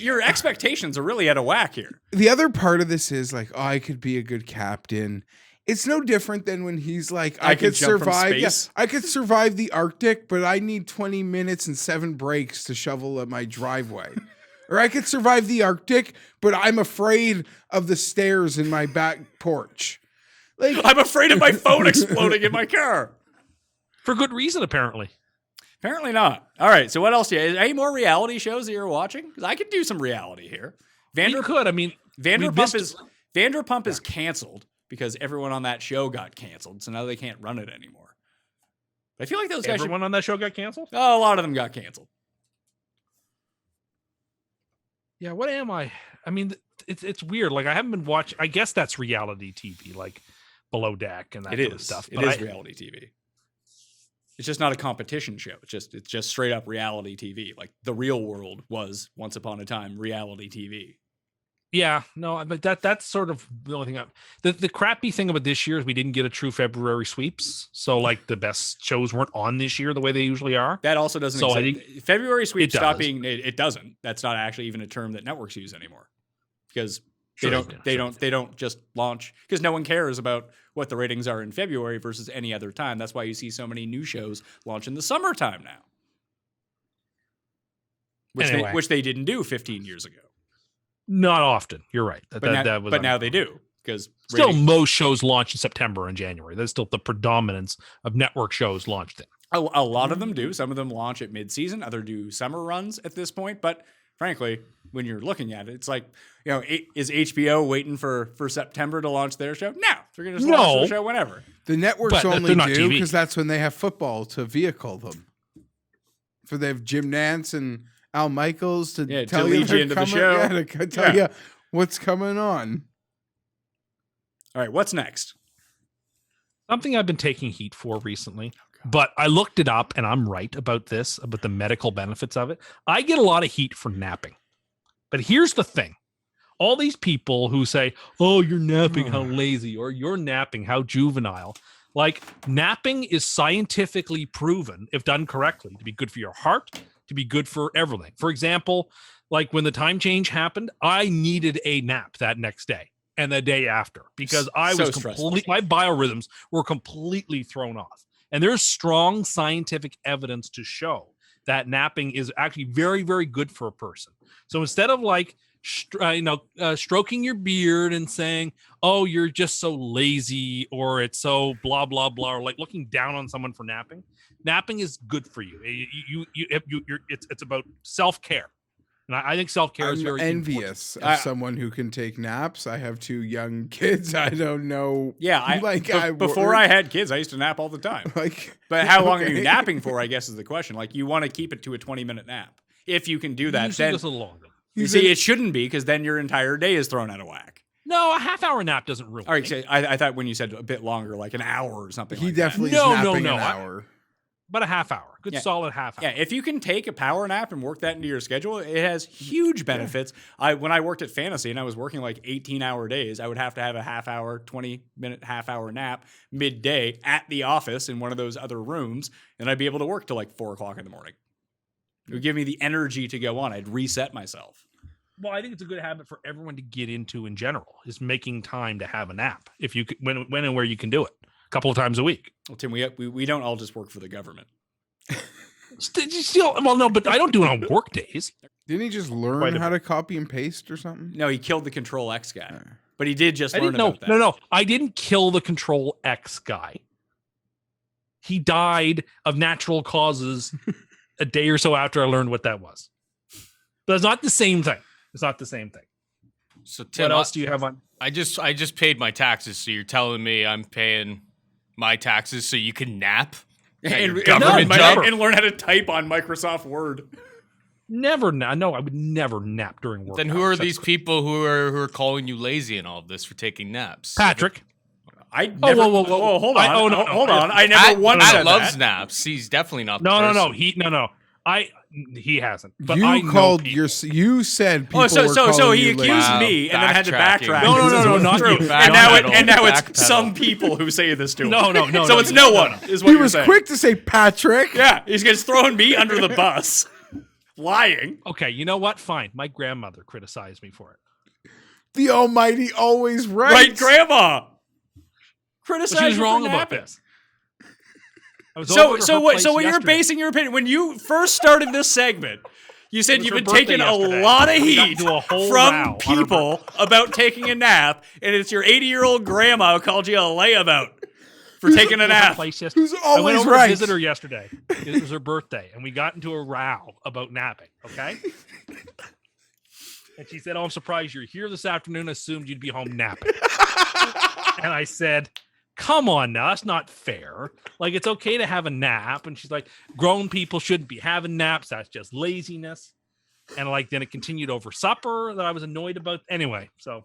your expectations are really out of whack here. the other part of this is like, oh, I could be a good captain. It's no different than when he's like, I can could jump from survive. Yeah, space. I could survive the Arctic, but I need 20 minutes and 7 breaks to shovel at my driveway. Or I could survive the Arctic, but I'm afraid of the stairs in my back porch. Like, I'm afraid of my phone exploding in my car. For good reason, apparently. Apparently not. All right, so what else? Any more reality shows that you're watching? Because I could do some reality here. You could. I mean, Vanderpump is canceled because everyone on that show got canceled, so now they can't run it anymore. I feel like those guys. everyone on that show got canceled. Oh, a lot of them got canceled. Yeah, what am I? I mean, it's weird. Like, I haven't been watching. I guess that's reality TV, like Below Deck and that It sort of is stuff. It But is reality TV. It's just not a competition show. It's just straight up reality TV. Like The Real World was once upon a time reality TV. yeah, no, but that's sort of the only thing. The crappy thing about this year is we didn't get a true February sweeps. So like the best shows weren't on this year the way they usually are. That also doesn't So I exist. February sweeps It stop does. being. It doesn't. That's not actually even a term that networks use anymore, because Sure they don't just launch, because no one cares about what the ratings are in February versus any other time. That's why you see so many new shows launch in the summertime now, Anyway. which they didn't do 15 years ago. Not often. You're right. But now they do, because Still, most shows launch in September and January. That's still the predominance of network shows launched in. a lot of them do. Some of them launch at mid-season. Other do summer runs at this point. But frankly, when you're looking at it, it's like, is HBO waiting for September to launch their show? No, they're going to just launch their show whenever. the networks But only they're not do TV. because that's when they have football to vehicle them. For they have Jim Nance and Al Michaels to tell you lead you into the show. Yeah, to tell you what's coming on. All right, what's next? Something I've been taking heat for recently, but I looked it up and I'm right about this, about the medical benefits of it. I get a lot of heat for napping. But here's the thing. All these people who say, oh, you're napping, how lazy, or you're napping, how juvenile. Like, napping is scientifically proven, if done correctly, to be good for your heart, to be good for everything. For example, like when the time change happened, I needed a nap that next day and the day after because I So was stressful. my biorhythms were completely thrown off. And there's strong scientific evidence to show that napping is actually very, very good for a person. So instead of like stroking your beard and saying, "Oh, you're just so lazy," or "It's so blah blah blah," or like looking down on someone for napping. Napping is good for you. It's about self-care, and I think self-care is very envious important. of someone who can take naps. I have 2 young kids. I don't know. Yeah, before I had kids, I used to nap all the time. But how long are you napping for? I guess is the question. Like, you want to keep it to a 20-minute nap. If you can do that, Usually then goes a little longer. You see, it shouldn't be, because then your entire day is thrown out of whack. No, a half-hour nap doesn't ruin. All right, so I thought when you said a bit longer, like an hour or something. He like definitely that. is napping an hour. But a half hour, good solid half hour. Yeah, if you can take a power nap and work that into your schedule, it has huge benefits. When I worked at Fantasy and I was working like 18-hour days, I would have to have a half-hour, 20-minute, half-hour nap midday at the office in one of those other rooms, and I'd be able to work till like 4 o'clock in the morning. It would give me the energy to go on. I'd reset myself. Well, I think it's a good habit for everyone to get into in general, is making time to have a nap. If you when and where you can do it, a couple of times a week. Well, Tim, we don't all just work for the government. But I don't do it on work days. Didn't he just learn how to copy and paste or something? No, he killed the Control X guy. But he did just learn about that. No, I didn't kill the Control X guy. He died of natural causes a day or so after I learned what that was. But it's not the same thing. It's not the same thing. So Tim, what else do you have on? I just paid my taxes, so you're telling me I'm paying my taxes so you can nap? And government job? And learn how to type on Microsoft Word. Never. No, I would never nap during work. Then who are these people who are calling you lazy and all of this for taking naps? Patrick. I never. Whoa, hold on. Hold on. I never once said that. Loves naps. He's definitely not. No. He hasn't. But you said people so he accused accused me and then had to backtrack. No, not true. And now it's some people who say this to him. No. So it's no one. Is what he was quick to say Patrick. Yeah, he's just throwing me under the bus, lying. Okay, you know what? Fine. My grandmother criticized me for it. The Almighty always right. Right, Grandma. Criticized. She was wrong about this. So when you're basing your opinion, when you first started this segment, you said you've been taking a lot of heat from people about taking a nap, and it's your 80-year-old grandma who called you a layabout for taking a nap. Who's always I went over right. to visit her yesterday. It was her birthday, and we got into a row about napping, okay? And she said, "Oh, I'm surprised you're here this afternoon. I assumed you'd be home napping." And I said, "Come on now, that's not fair. Like, it's okay to have a nap." And she's like, "Grown people shouldn't be having naps. That's just laziness." And then it continued over supper that I was annoyed about. Anyway, so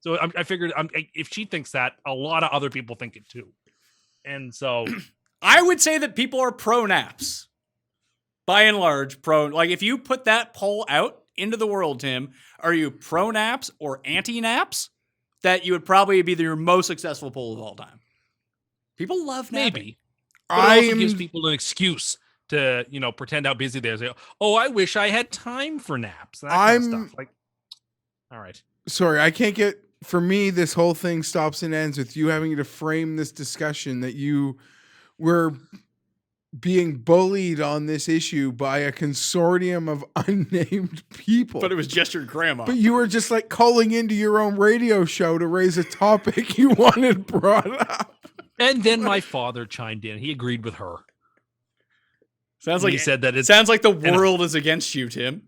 I figured if she thinks that, a lot of other people think it too. And so I would say that people are pro naps. By and large, pro. Like, if you put that poll out into the world, Tim, are you pro naps or anti naps? That you would probably be your most successful poll of all time. People love napping. Maybe. But it also gives people an excuse to, pretend how busy they are. Say, "Oh, I wish I had time for naps." That kind of stuff. Like, all right. Sorry, I can't get. For me, this whole thing stops and ends with you having to frame this discussion that you were being bullied on this issue by a consortium of unnamed people. But it was just your grandma. But you were just like calling into your own radio show to raise a topic you wanted brought up. And then my father chimed in. He agreed with her. He said that it sounds like the world is against you, Tim.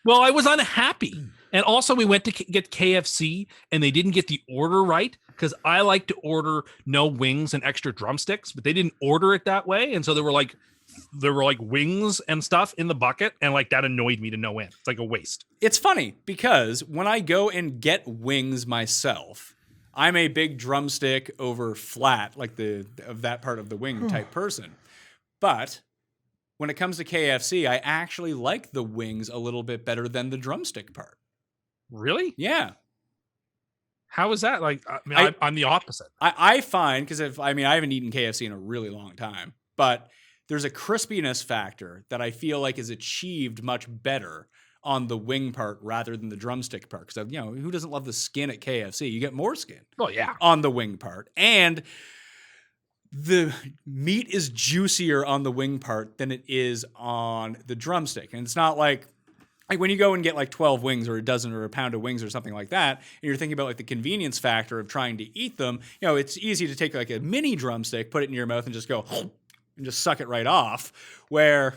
Well, I was unhappy. And also we went to get KFC and they didn't get the order right, because I like to order no wings and extra drumsticks, but they didn't order it that way. And so there were like wings and stuff in the bucket, and like that annoyed me to no end. It's like a waste. It's funny because when I go and get wings myself, I'm a big drumstick over flat, like of that part of the wing type person. But when it comes to KFC, I actually like the wings a little bit better than the drumstick part. Really? Yeah. How is that? Like, I'm the opposite. I find, because I haven't eaten KFC in a really long time, but there's a crispiness factor that I feel like is achieved much better on the wing part rather than the drumstick part. Because, who doesn't love the skin at KFC? You get more skin. Oh, yeah. On the wing part. And the meat is juicier on the wing part than it is on the drumstick. And it's not like like when you go and get like 12 wings or a dozen or a pound of wings or something like that, and you're thinking about like the convenience factor of trying to eat them, it's easy to take like a mini drumstick, put it in your mouth and just go and just suck it right off. Where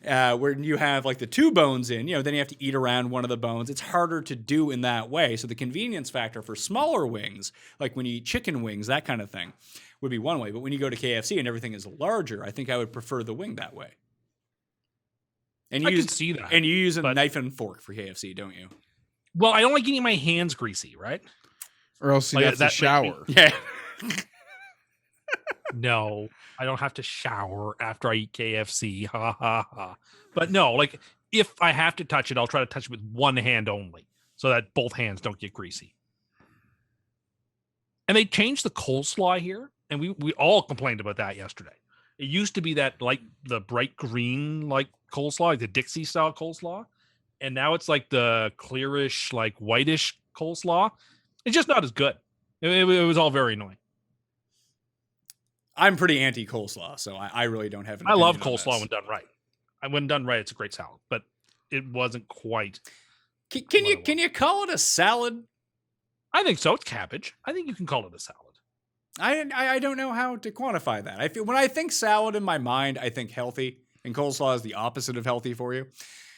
you have like the 2 bones in, then you have to eat around one of the bones. It's harder to do in that way. So the convenience factor for smaller wings, like when you eat chicken wings, that kind of thing, would be one way. But when you go to KFC and everything is larger, I think I would prefer the wing that way. And I can see that. And you use a knife and fork for KFC, don't you? Well, I don't like getting my hands greasy, right? Or else you have to shower. Yeah. No, I don't have to shower after I eat KFC. Ha ha ha. But no, like if I have to touch it, I'll try to touch it with one hand only so that both hands don't get greasy. And they changed the coleslaw here, and we all complained about that yesterday. It used to be that like the bright green like coleslaw, like the Dixie style coleslaw, and now it's like the clearish, like whitish coleslaw. It's just not as good. It was all very annoying. I'm pretty anti coleslaw, so I really don't have an I love opinion on coleslaw this. when done right. When done right, it's a great salad, but it wasn't quite. Can you call it a salad? I think so. It's cabbage. I think you can call it a salad. I don't know how to quantify that. I feel when I think salad in my mind, I think healthy, and coleslaw is the opposite of healthy for you.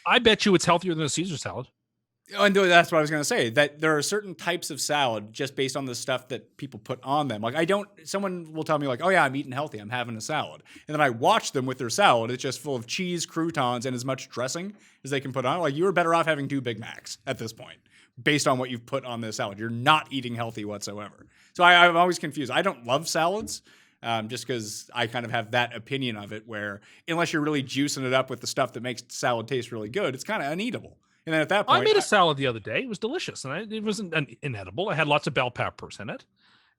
I bet you it's healthier than a Caesar salad. And that's what I was going to say, that there are certain types of salad just based on the stuff that people put on them. Like someone will tell me like, oh yeah, I'm eating healthy. I'm having a salad. And then I watch them with their salad. It's just full of cheese, croutons, and as much dressing as they can put on. Like you were better off having 2 Big Macs at this point, based on what you've put on this salad. You're not eating healthy whatsoever. So I'm always confused. I don't love salads. Just because I kind of have that opinion of it where unless you're really juicing it up with the stuff that makes salad taste really good, it's kind of uneatable. And then at that point, I made a salad the other day. It was delicious, and it wasn't inedible. It had lots of bell peppers in it,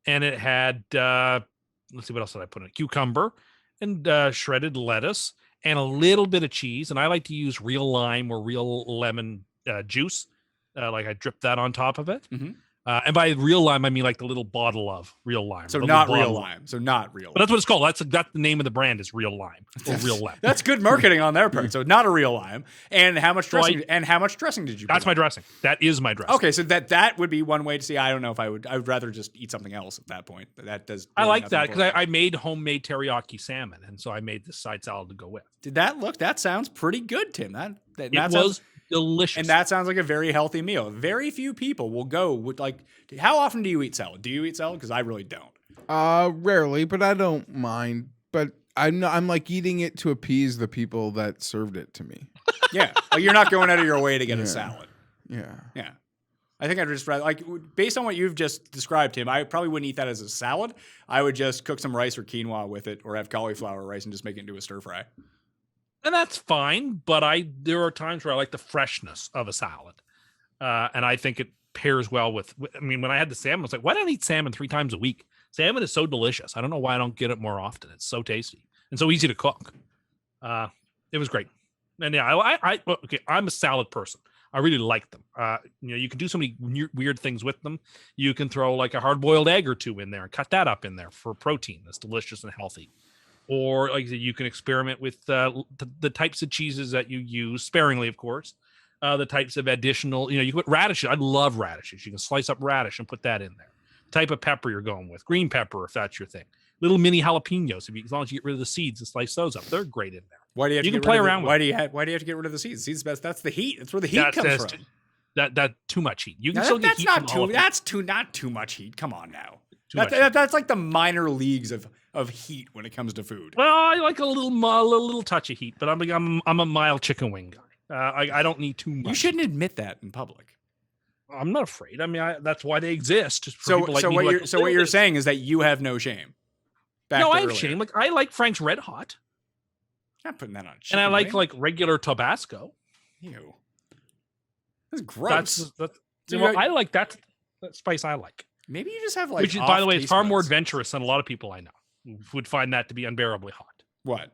and it had let's see, what else did I put in it? Cucumber and shredded lettuce and a little bit of cheese. And I like to use real lime or real lemon juice. Like I drip that on top of it. Mm-hmm. And by real lime, I mean like the little bottle of real lime. So not real lime. So not real. But that's what it's called. That's the name of the brand is Real Lime or Real Lime. That's good marketing on their part. So not a real lime. And how much dressing? How much dressing did you? That's my dressing. That is my dressing. Okay, so that would be one way to see. I don't know if I would. I would rather just eat something else at that point. That does. I like that because I made homemade teriyaki salmon, and so I made this side salad to go with. Did that look? That sounds pretty good, Tim. That was delicious. And that sounds like a very healthy meal. Very few people will go with like. How often do you eat salad? Do you eat salad? Because I really don't. Rarely, but I don't mind. But I'm like eating it to appease the people that served it to me. Yeah, like you're not going out of your way to get a salad. Yeah. Yeah. I think I'd just rather, like, based on what you've just described, Tim, I probably wouldn't eat that as a salad. I would just cook some rice or quinoa with it, or have cauliflower rice and just make it into a stir fry. And that's fine, but there are times where I like the freshness of a salad, and I think it pairs well with. I mean, when I had the salmon, I was like, why don't I eat salmon 3 times a week? Salmon is so delicious. I don't know why I don't get it more often. It's so tasty and so easy to cook. It was great, and yeah, okay. I'm a salad person. I really like them. You can do so many weird things with them. You can throw like a hard-boiled egg or 2 in there and cut that up in there for protein that's delicious and healthy. Or like I said, you can experiment with the types of cheeses that you use, sparingly, of course. The types of additional, you can put radishes. I love radishes. You can slice up radish and put that in there. The type of pepper you're going with, green pepper, if that's your thing. Little mini jalapenos, as long as you get rid of the seeds and slice those up, they're great in there. Why do you have to play around with? Why do you have to get rid of the seeds? Seeds best. That's the heat. That's where the heat comes from. That too much heat. You can still get heat. Not too much heat. Come on now. That's like the minor leagues of heat when it comes to food. Well, I like a little touch of heat, but I'm a mild chicken wing guy. I don't need too much. You shouldn't admit that in public. I'm not afraid. I mean, that's why they exist. So what you're saying is that you have no shame. No, I have shame. Like I like Frank's Red Hot. Not putting that on. And I like regular Tabasco. Ew. That's gross. I like that spice. I like. Maybe you just have like. Which, by the way, is far more adventurous than a lot of people I know who would find that to be unbearably hot. What?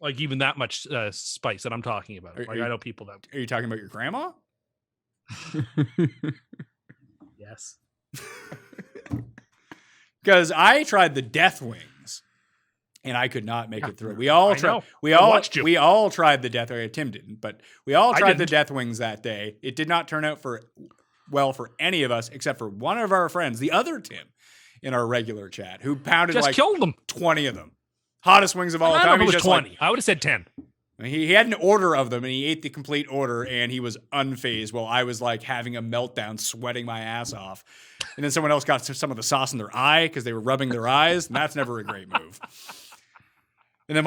Like even that much spice that I'm talking about. I know people that. Are you talking about your grandma? Yes. Because I tried the death wings and I could not make it through. We all I tried. know. I watched you. We all tried the death. Tim didn't, but we all I tried the didn't. death wings that day. It did not turn out well for any of us, except for one of our friends, the other Tim, in our regular chat, who pounded Just like killed them. 20 of them. Hottest wings of all I time. don't know if He's it was just like, 20. I would have said 10. he had an order of them, and he ate the complete order, and he was unfazed while I was like having a meltdown, sweating my ass off. And then someone else got some of the sauce in their eye because they were rubbing their eyes, and that's never a great move. And then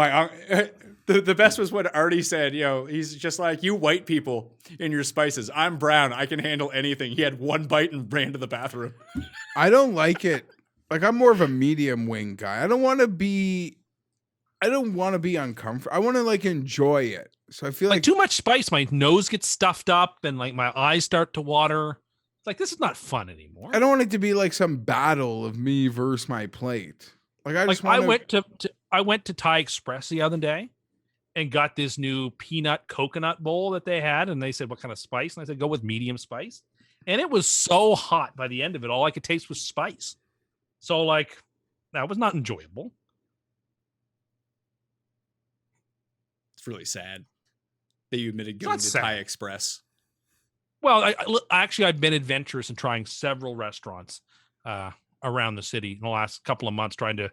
the best was what Artie said. He's just like, you white people in your spices. I'm brown. I can handle anything. He had one bite and ran to the bathroom. I don't like it. Like, I'm more of a medium wing guy. I don't want to be uncomfortable. I want to like enjoy it. So I feel Like like too much spice, my nose gets stuffed up and like my eyes start to water. It's like, this is not fun anymore. I don't want it to be like some battle of me versus my plate. Like I just I want went to Thai Express the other day and got this new peanut coconut bowl that they had, and they said, what kind of spice? And I said, go with medium spice. And it was so hot by the end of it, all I could taste was spice. So like, that was not enjoyable. It's really sad that you admitted going Not to sad. Thai Express. Well, I've been adventurous in trying several restaurants around the city in the last couple of months, trying to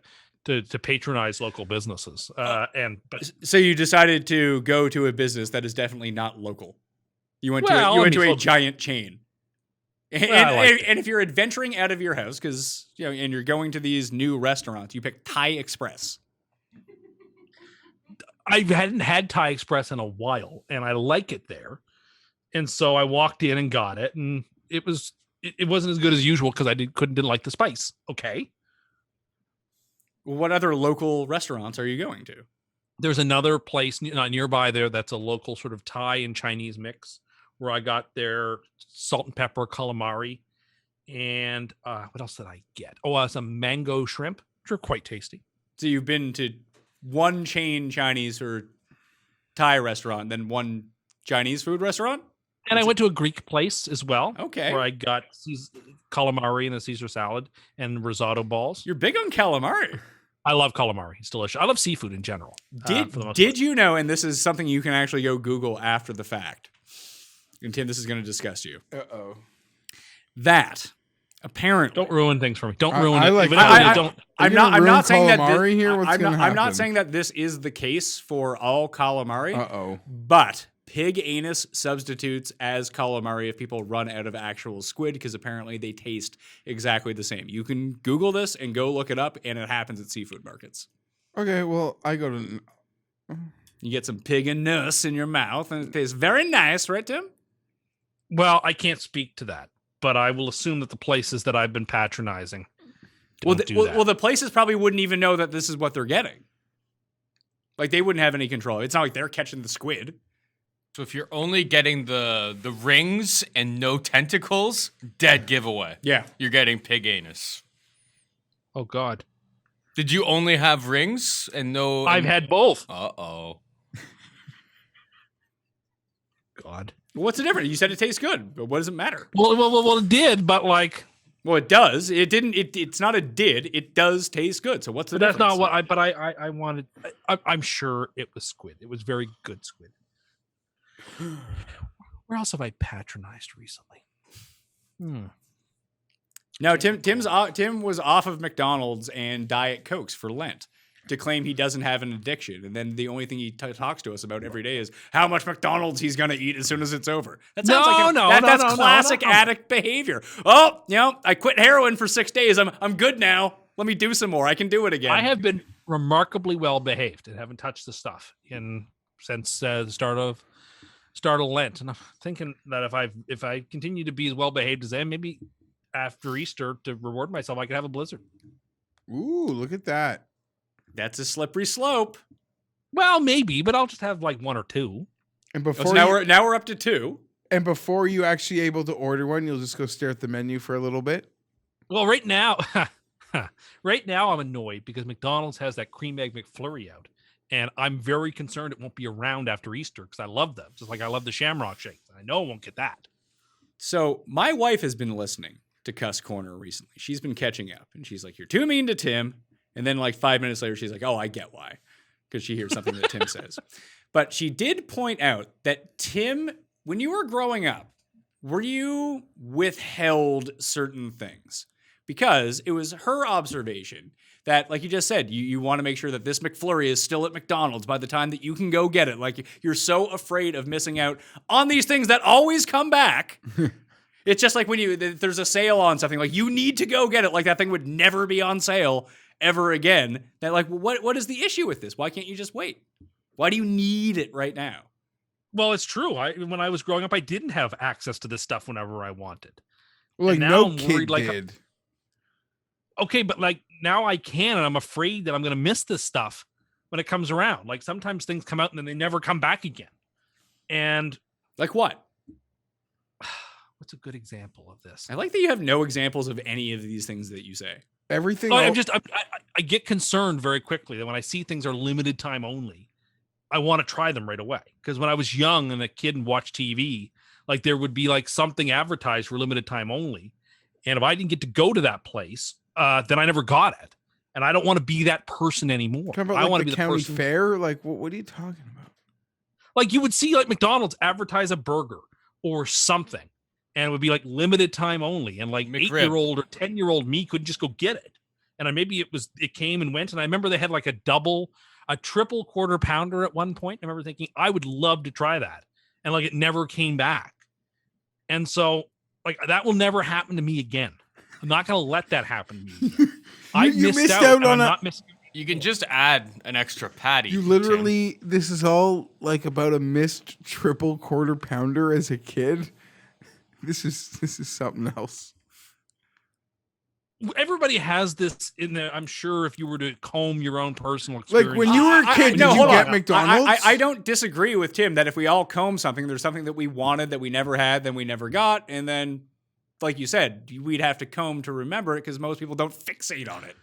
patronize local businesses. So you decided to go to a business that is definitely not local. You went Well, to a local. giant chain. And if you're adventuring out of your house, because and you're going to these new restaurants, you pick Thai Express. I hadn't had Thai Express in a while, and I like it there. And so I walked in and got it, and it wasn't as good as usual because I didn't like the spice. Okay. What other local restaurants are you going to? There's another place nearby there that's a local sort of Thai and Chinese mix where I got their salt and pepper calamari. And what else did I get? Some mango shrimp, which are quite tasty. So you've been to one chain Chinese or Thai restaurant, then one Chinese food restaurant? And I went to a Greek place as well. Okay. Where I got calamari and a Caesar salad and risotto balls. You're big on calamari. I love calamari. It's delicious. I love seafood in general. Did you know, and this is something you can actually go Google after the fact, and Tim, this is going to disgust you. Uh-oh. That apparently Don't ruin things for me. Don't ruin I it. like Even I- if I- don't. I'm gonna not ruin saying that calamari here? What's I'm gonna not happen? saying that this is the case for all calamari. Uh-oh. But pig anus substitutes as calamari if people run out of actual squid, because apparently they taste exactly the same. You can Google this and go look it up, and it happens at seafood markets. Okay, well, I go to You get some pig anus in your mouth, and it tastes very nice, right, Tim? Well, I can't speak to that, but I will assume that the places that I've been patronizing Well, don't do that. well, the places probably wouldn't even know that this is what they're getting. Like, they wouldn't have any control. It's not like they're catching the squid. So if you're only getting the rings and no tentacles, dead giveaway. Yeah. You're getting pig anus. Oh God, Did you only have rings and no? I've had both. Uh-oh. God. What's the difference? You said it tastes good, but what does it matter? Well, it did, but like, Well, it does. It didn't. It's not a did. It does taste good. So what's the that's difference? not what I. But I wanted. I'm sure it was squid. It was very good squid. Where else have I patronized recently? No, Tim was off of McDonald's and Diet Cokes for Lent to claim he doesn't have an addiction, and then the only thing he talks to us about every day is how much McDonald's he's going to eat as soon as it's over. That sounds that's classic addict behavior. Oh, I quit heroin for 6 days. I'm good now. Let me do some more. I can do it again. I have been remarkably well behaved and haven't touched the stuff since the start of Lent, and I'm thinking that if I continue to be as well behaved as I am, maybe after Easter, to reward myself, I could have a blizzard. Ooh, look at that. That's a slippery slope. Well, maybe, but I'll just have like one or two. And So before now we're up to 2. and before you actually able to order one, you'll just go stare at the menu for a little bit. Well, right now I'm annoyed because McDonald's has that cream egg McFlurry out, and I'm very concerned it won't be around after Easter because I love them, just like I love the Shamrock Shake. I know I won't get that. So my wife has been listening to CUST Corner recently. She's been catching up, and she's like, "You're too mean to Tim. And then like 5 minutes later, she's like, oh, I get why. Because she hears something that Tim says. But she did point out that Tim, when you were growing up, were you withheld certain things? Because it was her observation that, like you just said, you want to make sure that this McFlurry is still at McDonald's by the time that you can go get it. Like, you're so afraid of missing out on these things that always come back. It's just like when there's a sale on something, like you need to go get it. Like that thing would never be on sale ever again. That like, what is the issue with this? Why can't you just wait? Why do you need it right now? Well, it's true. When I was growing up, I didn't have access to this stuff whenever I wanted. Well, like and now no I'm kid worried, like, did. Okay, but like now I can, and I'm afraid that I'm going to miss this stuff when it comes around. Like sometimes things come out and then they never come back again. And like what? What's a good example of this? I like that you have no examples of any of these things that you say. Everything. I get concerned very quickly that when I see things are limited time only, I want to try them right away. Because when I was young and a kid and watched TV, like there would be like something advertised for limited time only. And if I didn't get to go to that place, then I never got it. And I don't want to be that person anymore. Talking about, I like, want to the be the county person. fair. Like, what are you talking about? Like you would see like McDonald's advertise a burger or something, and it would be like limited time only. And like McRib. 8-year-old or 10-year-old me couldn't just go get it. And maybe it came and went. And I remember they had like a triple quarter pounder at one point. I remember thinking I would love to try that. And like it never came back. And so like that will never happen to me again. I'm not going to let that happen to me again. I missed out on You can just add an extra patty. You literally, this is all like about a missed triple quarter pounder as a kid. This is something else. Everybody has this in there. I'm sure if you were to comb your own personal experience. Like when you were a kid, did you get McDonald's? I don't disagree with Tim that if we all comb something, there's something that we wanted that we never had, then we never got. And then, like you said, we'd have to comb to remember it because most people don't fixate on it.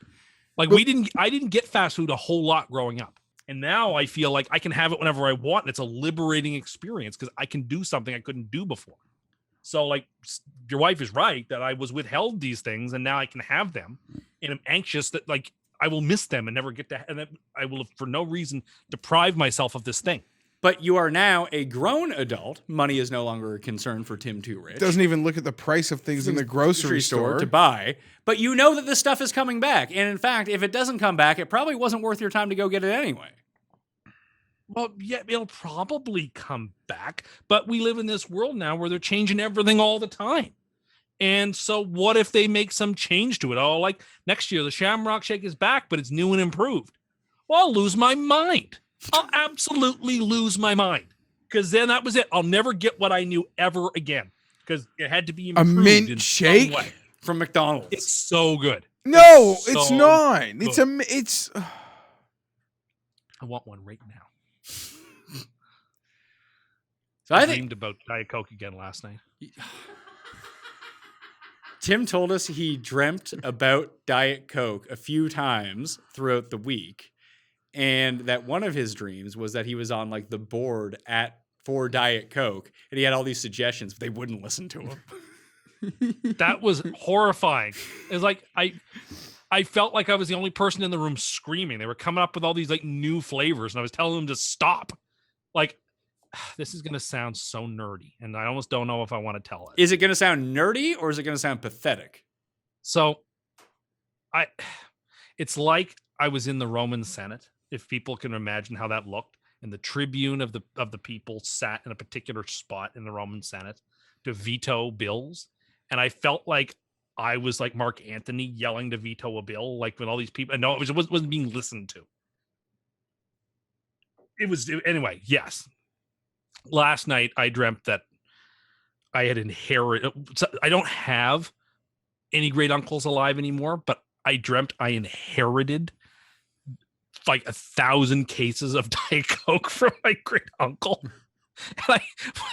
Like I didn't get fast food a whole lot growing up. And now I feel like I can have it whenever I want. And it's a liberating experience because I can do something I couldn't do before. So like your wife is right that I was withheld these things and now I can have them. And I'm anxious that like I will miss them and never get to, and I will for no reason deprive myself of this thing. But you are now a grown adult. Money is no longer a concern for Tim Too Rich. Doesn't even look at the price of things in the grocery store to buy. But you know that this stuff is coming back. And in fact, if it doesn't come back, it probably wasn't worth your time to go get it anyway. Well, yeah, it'll probably come back. But we live in this world now where they're changing everything all the time. And so what if they make some change to it? Oh, like next year, the Shamrock Shake is back, but it's new and improved. Well, I'll lose my mind. I'll absolutely lose my mind because then that was it. I'll never get what I knew ever again because it had to be improved. A mint shake from McDonald's. It's so good. No, it's not. It's. I want one right now. So I dreamed about Diet Coke again last night. Tim told us he dreamt about Diet Coke a few times throughout the week. And that one of his dreams was that he was on like the board for Diet Coke and he had all these suggestions, but they wouldn't listen to him. That was horrifying. It was like I felt like I was the only person in the room screaming. They were coming up with all these like new flavors and I was telling them to stop. Like, this is going to sound so nerdy and I almost don't know if I want to tell it. Is it going to sound nerdy or is it going to sound pathetic? So it's like I was in the Roman Senate, if people can imagine how that looked, and the tribune of the people sat in a particular spot in the Roman Senate to veto bills. And I felt like I was like Mark Antony yelling to veto a bill, like with all these people. No, it wasn't being listened to. Anyway, yes. Last night I dreamt that I had inherited. I don't have any great uncles alive anymore, but I dreamt I inherited like 1,000 cases of Diet Coke from my great uncle. And I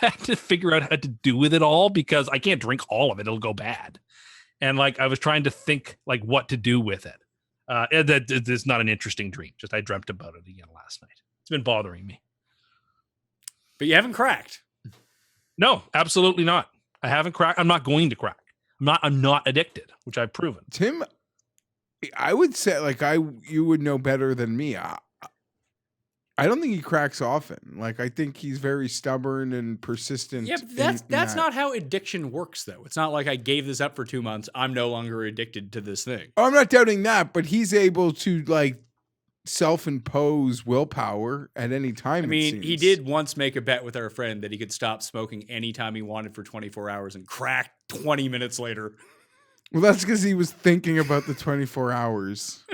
had to figure out how to do with it all because I can't drink all of it. It'll go bad. And like, I was trying to think like what to do with it. That is not an interesting dream. Just I dreamt about it again last night. It's been bothering me. But you haven't cracked. No, absolutely not. I haven't cracked. I'm not going to crack. I'm not addicted, which I've proven. Tim, I would say like you would know better than me. I don't think he cracks often. Like I think he's very stubborn and persistent. Yeah, but that's not how addiction works, though. It's not like I gave this up for 2 months. I'm no longer addicted to this thing. Oh, I'm not doubting that, but he's able to like self-impose willpower at any time. I mean, he did once make a bet with our friend that he could stop smoking anytime he wanted for 24 hours and crack 20 minutes later. Well, that's because he was thinking about the 24 hours.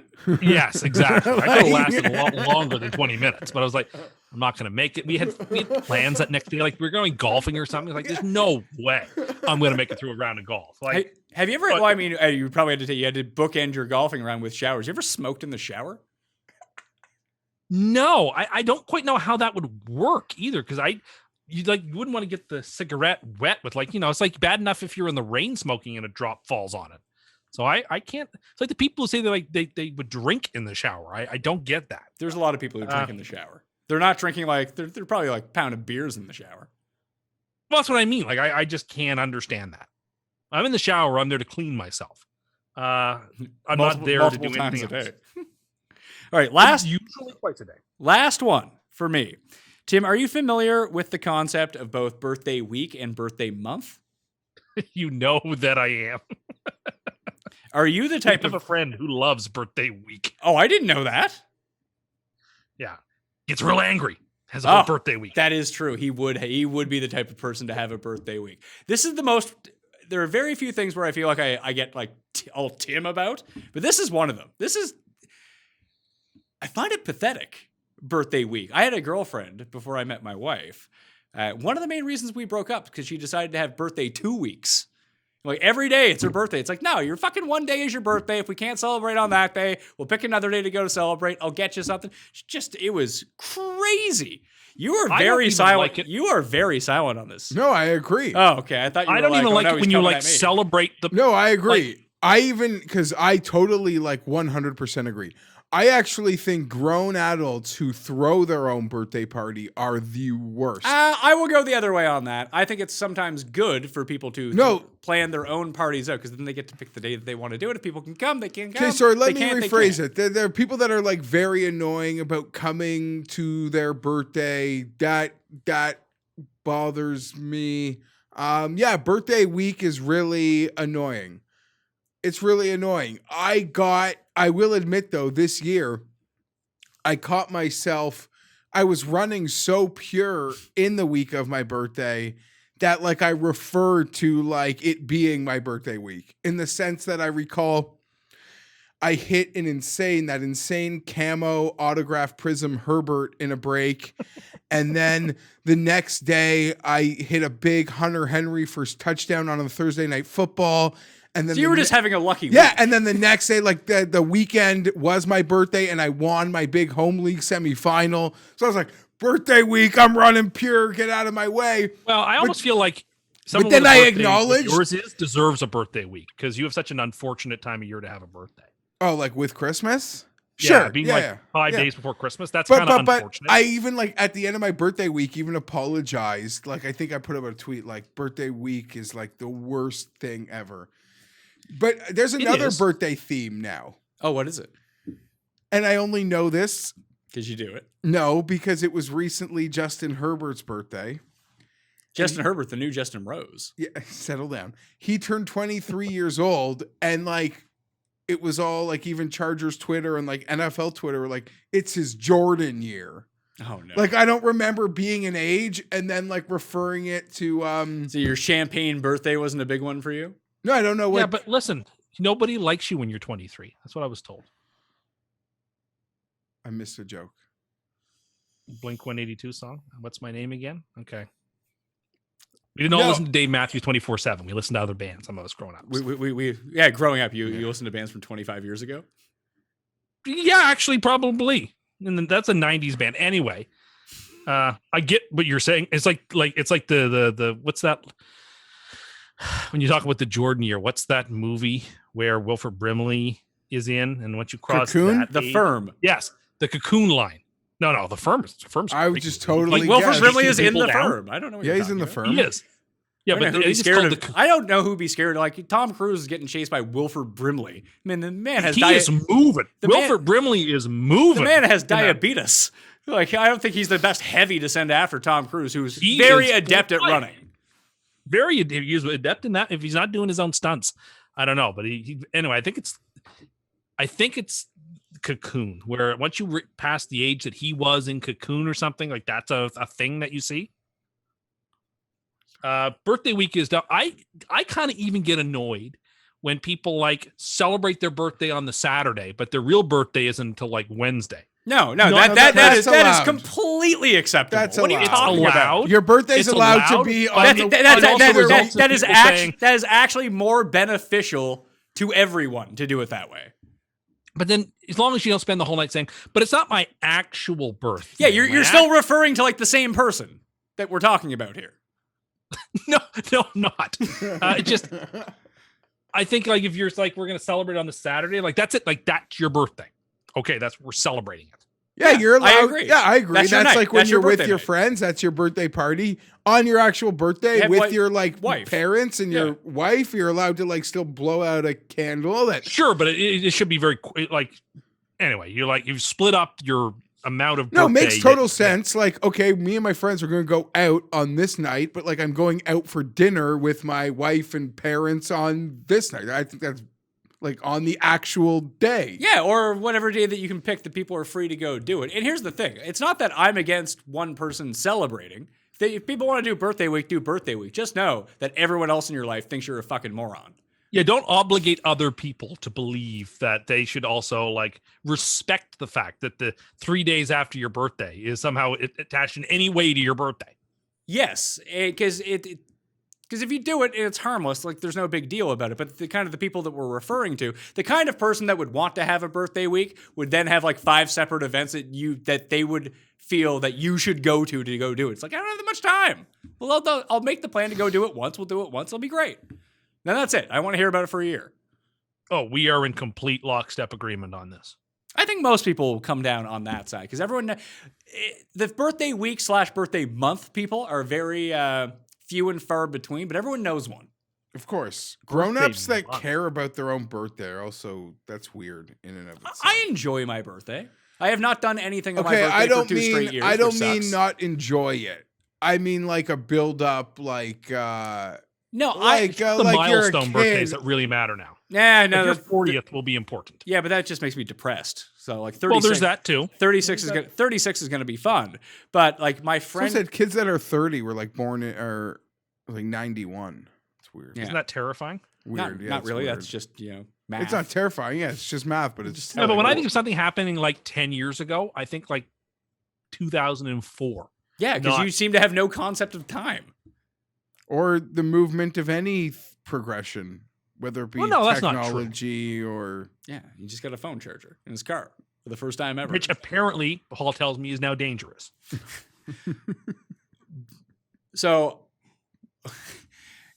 Yes, exactly. I could have lasted a lot longer than 20 minutes, but I was like, I'm not going to make it. We had plans that next day, like we were going golfing or something. Like, there's no way I'm going to make it through a round of golf. Like, hey, have you ever? Well, I mean, you probably had to bookend your golfing round with showers. You ever smoked in the shower? No, I don't quite know how that would work either, because you wouldn't want to get the cigarette wet with it's like bad enough if you're in the rain smoking and a drop falls on it. So I can't. It's like the people who say they would drink in the shower. I don't get that. There's a lot of people who drink in the shower. They're not drinking they're probably like a pound of beers in the shower. Well, that's what I mean. Like I just can't understand that. I'm in the shower. I'm there to clean myself. I'm not there to do anything else. All right, usually twice a day. Last one for me. Tim, are you familiar with the concept of both birthday week and birthday month? You know that I am. Are you the type of a friend who loves birthday week? Oh, I didn't know that. Yeah. Gets real angry. Has a whole birthday week. That is true. He would be the type of person to have a birthday week. This is the most. There are very few things where I feel like I get like all Tim about, but this is one of them. I find it pathetic. Birthday week. I had a girlfriend before I met my wife. One of the main reasons we broke up because she decided to have birthday 2 weeks. Like every day it's her birthday. It's like, no, your fucking one day is your birthday. If we can't celebrate on that day, we'll pick another day to go to celebrate. I'll get you something. It was crazy. You are very silent. You are very silent on this. No, I agree. Oh, okay. I thought you were don't even like it when you celebrate the. No, I agree. Because I totally 100% agree. I actually think grown adults who throw their own birthday party are the worst. I will go the other way on that. I think it's sometimes good for people to plan their own parties out because then they get to pick the day that they want to do it. If people can come, they can come. Okay, sorry, let me rephrase it. There are people that are very annoying about coming to their birthday. That bothers me. Birthday week is really annoying. It's really annoying. I will admit though, this year, I caught myself, I was running so pure in the week of my birthday that I referred to it being my birthday week in the sense that I recall I hit that insane camo autograph Prism Herbert in a break. And then the next day I hit a big Hunter Henry first touchdown on a Thursday night football. And then so you were just having a lucky week. Yeah, and then the next day, the weekend was my birthday, and I won my big home league semifinal. So I was like, birthday week, I'm running pure, get out of my way. Well, I almost feel like someone but then I acknowledge yours deserves a birthday week because you have such an unfortunate time of year to have a birthday. Oh, with Christmas? Sure. Being 5 days before Christmas, that's kind of unfortunate. But I even at the end of my birthday week, even apologized. I think I put up a tweet birthday week is the worst thing ever. But there's another birthday theme now. Oh, what is it? And I only know this because you do it. No, because it was recently Justin Herbert's birthday. Justin Herbert, the new Justin Rose. Yeah, settle down. He turned 23 years old, and it was all even Chargers Twitter and NFL Twitter were it's his Jordan year. Oh no! I don't remember being an age and then referring it to. So your champagne birthday wasn't a big one for you? No, I don't know what. Yeah, but listen, nobody likes you when you're 23. That's what I was told. I missed a joke. Blink 182 song. What's my name again? Okay. We didn't all listen to Dave Matthews 24/7. We listened to other bands. Some of us growing up. Growing up, you listened to bands from 25 years ago. Yeah, actually, probably. And then that's a 90s band. Anyway, I get what you're saying. It's like the what's that? When you talk about the Jordan year, what's that movie where Wilford Brimley is in? And once you cross Cocoon? The Firm. Yes, the Cocoon line. No, the Firm. The Firm's I would just totally Wilford Brimley is in the Firm. I don't know. He's in the Firm. He is. Yeah, I but don't know who'd be it's scared called of, I don't know who'd be scared. Like Tom Cruise is getting chased by Wilford Brimley. I mean, the man has he is moving. Wilford Brimley is moving. The man has diabetes. Like, I don't think he's the best heavy to send after Tom Cruise, who's He very is adept at flying. running. Very he's adept in that. If he's not doing his own stunts, I don't know. But anyway, I think it's Cocoon, where once you pass the age that he was in Cocoon or something, like that's a thing that you see. Birthday week is done. I kind of even get annoyed when people like celebrate their birthday on the Saturday, but their real birthday isn't until like Wednesday. No, that's that is allowed. completely acceptable. That's what are you allowed. talking about? Your birthday's It's allowed to allowed. be But on That is actually more beneficial to everyone to do it that way. But then, as long as you don't spend the whole night saying, "But it's not my actual birthday." Yeah, you're still referring to like the same person that we're talking about here. No, not. It just, I think like if you're like we're gonna celebrate on the Saturday, like that's it, like that's your birthday. Okay, we're celebrating it. Yeah, you're allowed. I agree. Yeah, I agree. That's your night. like when That's your you're with birthday your night. friends, that's your birthday party. On your actual birthday Yeah, with your like wife. parents and your wife, you're allowed to like still blow out a candle. That Sure, but it should be very like. Anyway, you've split up your amount of no, birthday. makes total sense. Like, okay, me and my friends are going to go out on this night, but like I'm going out for dinner with my wife and parents on this night. I think that's like on the actual day. Yeah, or whatever day that you can pick that people are free to go do it. And here's the thing. It's not that I'm against one person celebrating. If people want to do birthday week, do birthday week. Just know that everyone else in your life thinks you're a fucking moron. Yeah, don't obligate other people to believe that they should also like respect the fact that the 3 days after your birthday is somehow attached in any way to your birthday. Yes, because if you do it and it's harmless, like there's no big deal about it. But the kind of the people that we're referring to, the kind of person that would want to have a birthday week would then have like 5 separate events that they would feel that you should go to go do it. It's like, I don't have that much time. Well, I'll make the plan to go do it once. We'll do it once. It'll be great. Then that's it. I want to hear about it for a year. Oh, we are in complete lockstep agreement on this. I think most people will come down on that side because everyone, the birthday week / birthday month people are very few and far between, but everyone knows one. Of course. Grown-ups that month. care about their own birthday are also, that's weird in and of itself. I enjoy my birthday. I have not done anything on my Okay, birthday for 2 straight years. I don't which mean sucks. not enjoy it. I mean like a build up, like No, like The like you're a milestone birthdays kid. that really matter now. yeah, no, Like your 40th will be important. yeah, but that just makes me depressed. So like 36, Well, there's that too. 36 is going to be fun. But like my Someone friend, said kids that are 30 were like born in, or like 91. It's weird. Yeah. Isn't that terrifying? Weird. not, yeah, not it's really. weird. That's just math. It's not terrifying. Yeah, it's just math, but it's just No, but when I think of something happening like 10 years ago, I think like 2004. Yeah, because not- you seem to have no concept of time. or the movement of any progression, whether it be Well, no, that's not true. technology or Yeah, he just got a phone charger in his car for the first time ever. Which apparently, Paul tells me, is now dangerous. So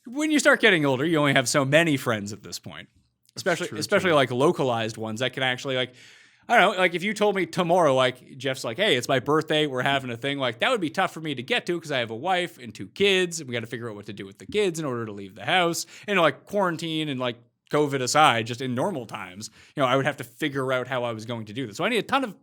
when you start getting older, you only have so many friends at this point. Especially like localized ones that can actually like, I don't know, like if you told me tomorrow, like Jeff's like, hey, it's my birthday, we're having a thing, like that would be tough for me to get to because I have a wife and 2 kids and we got to figure out what to do with the kids in order to leave the house. And like quarantine and like COVID aside, just in normal times, I would have to figure out how I was going to do this. So I need a ton of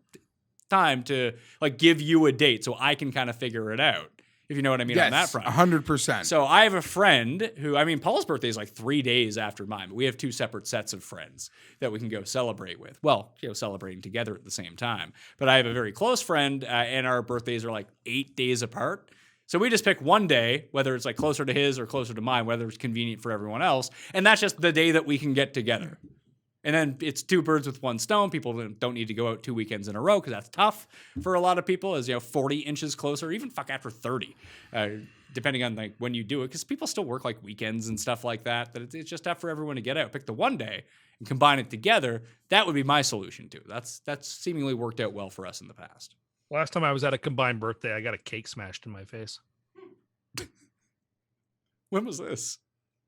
time to like give you a date so I can kind of figure it out. If you know what I mean on that front. 100%. So I have a friend who, I mean, Paul's birthday is like 3 days after mine, but we have 2 separate sets of friends that we can go celebrate with. Well, celebrating together at the same time. But I have a very close friend, and our birthdays are like 8 days apart. So we just pick one day, whether it's like closer to his or closer to mine, whether it's convenient for everyone else. And that's just the day that we can get together. And then it's 2 birds with 1 stone. People don't need to go out 2 weekends in a row because that's tough for a lot of people. As 40 inches closer, even after 30, depending on like when you do it, because people still work like weekends and stuff like that. That it's just tough for everyone to get out. Pick the one day and combine it together. That would be my solution too. That's seemingly worked out well for us in the past. Last time I was at a combined birthday, I got a cake smashed in my face. When was this?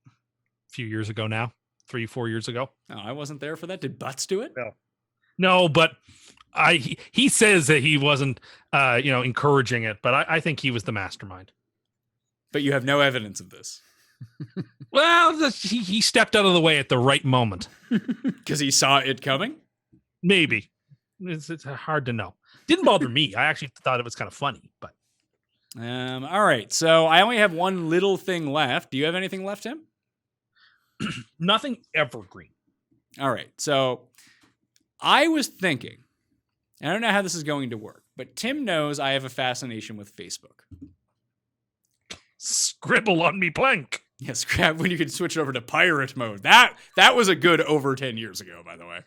A few years ago now. 3-4 years ago. Oh, I wasn't there for that. Did Butts do it? No, but he says that he wasn't encouraging it, but I think he was the mastermind. But you have no evidence of this. Well, he stepped out of the way at the right moment. Because he saw it coming? Maybe. It's hard to know. Didn't bother me. I actually thought it was kind of funny, but. All right. So I only have one little thing left. Do you have anything left, Tim? Nothing evergreen. All right. So I was thinking, I don't know how this is going to work, but Tim knows I have a fascination with Facebook. Scribble on me blank. Yes, grab when you can switch it over to pirate mode. That was a good over 10 years ago, by the way.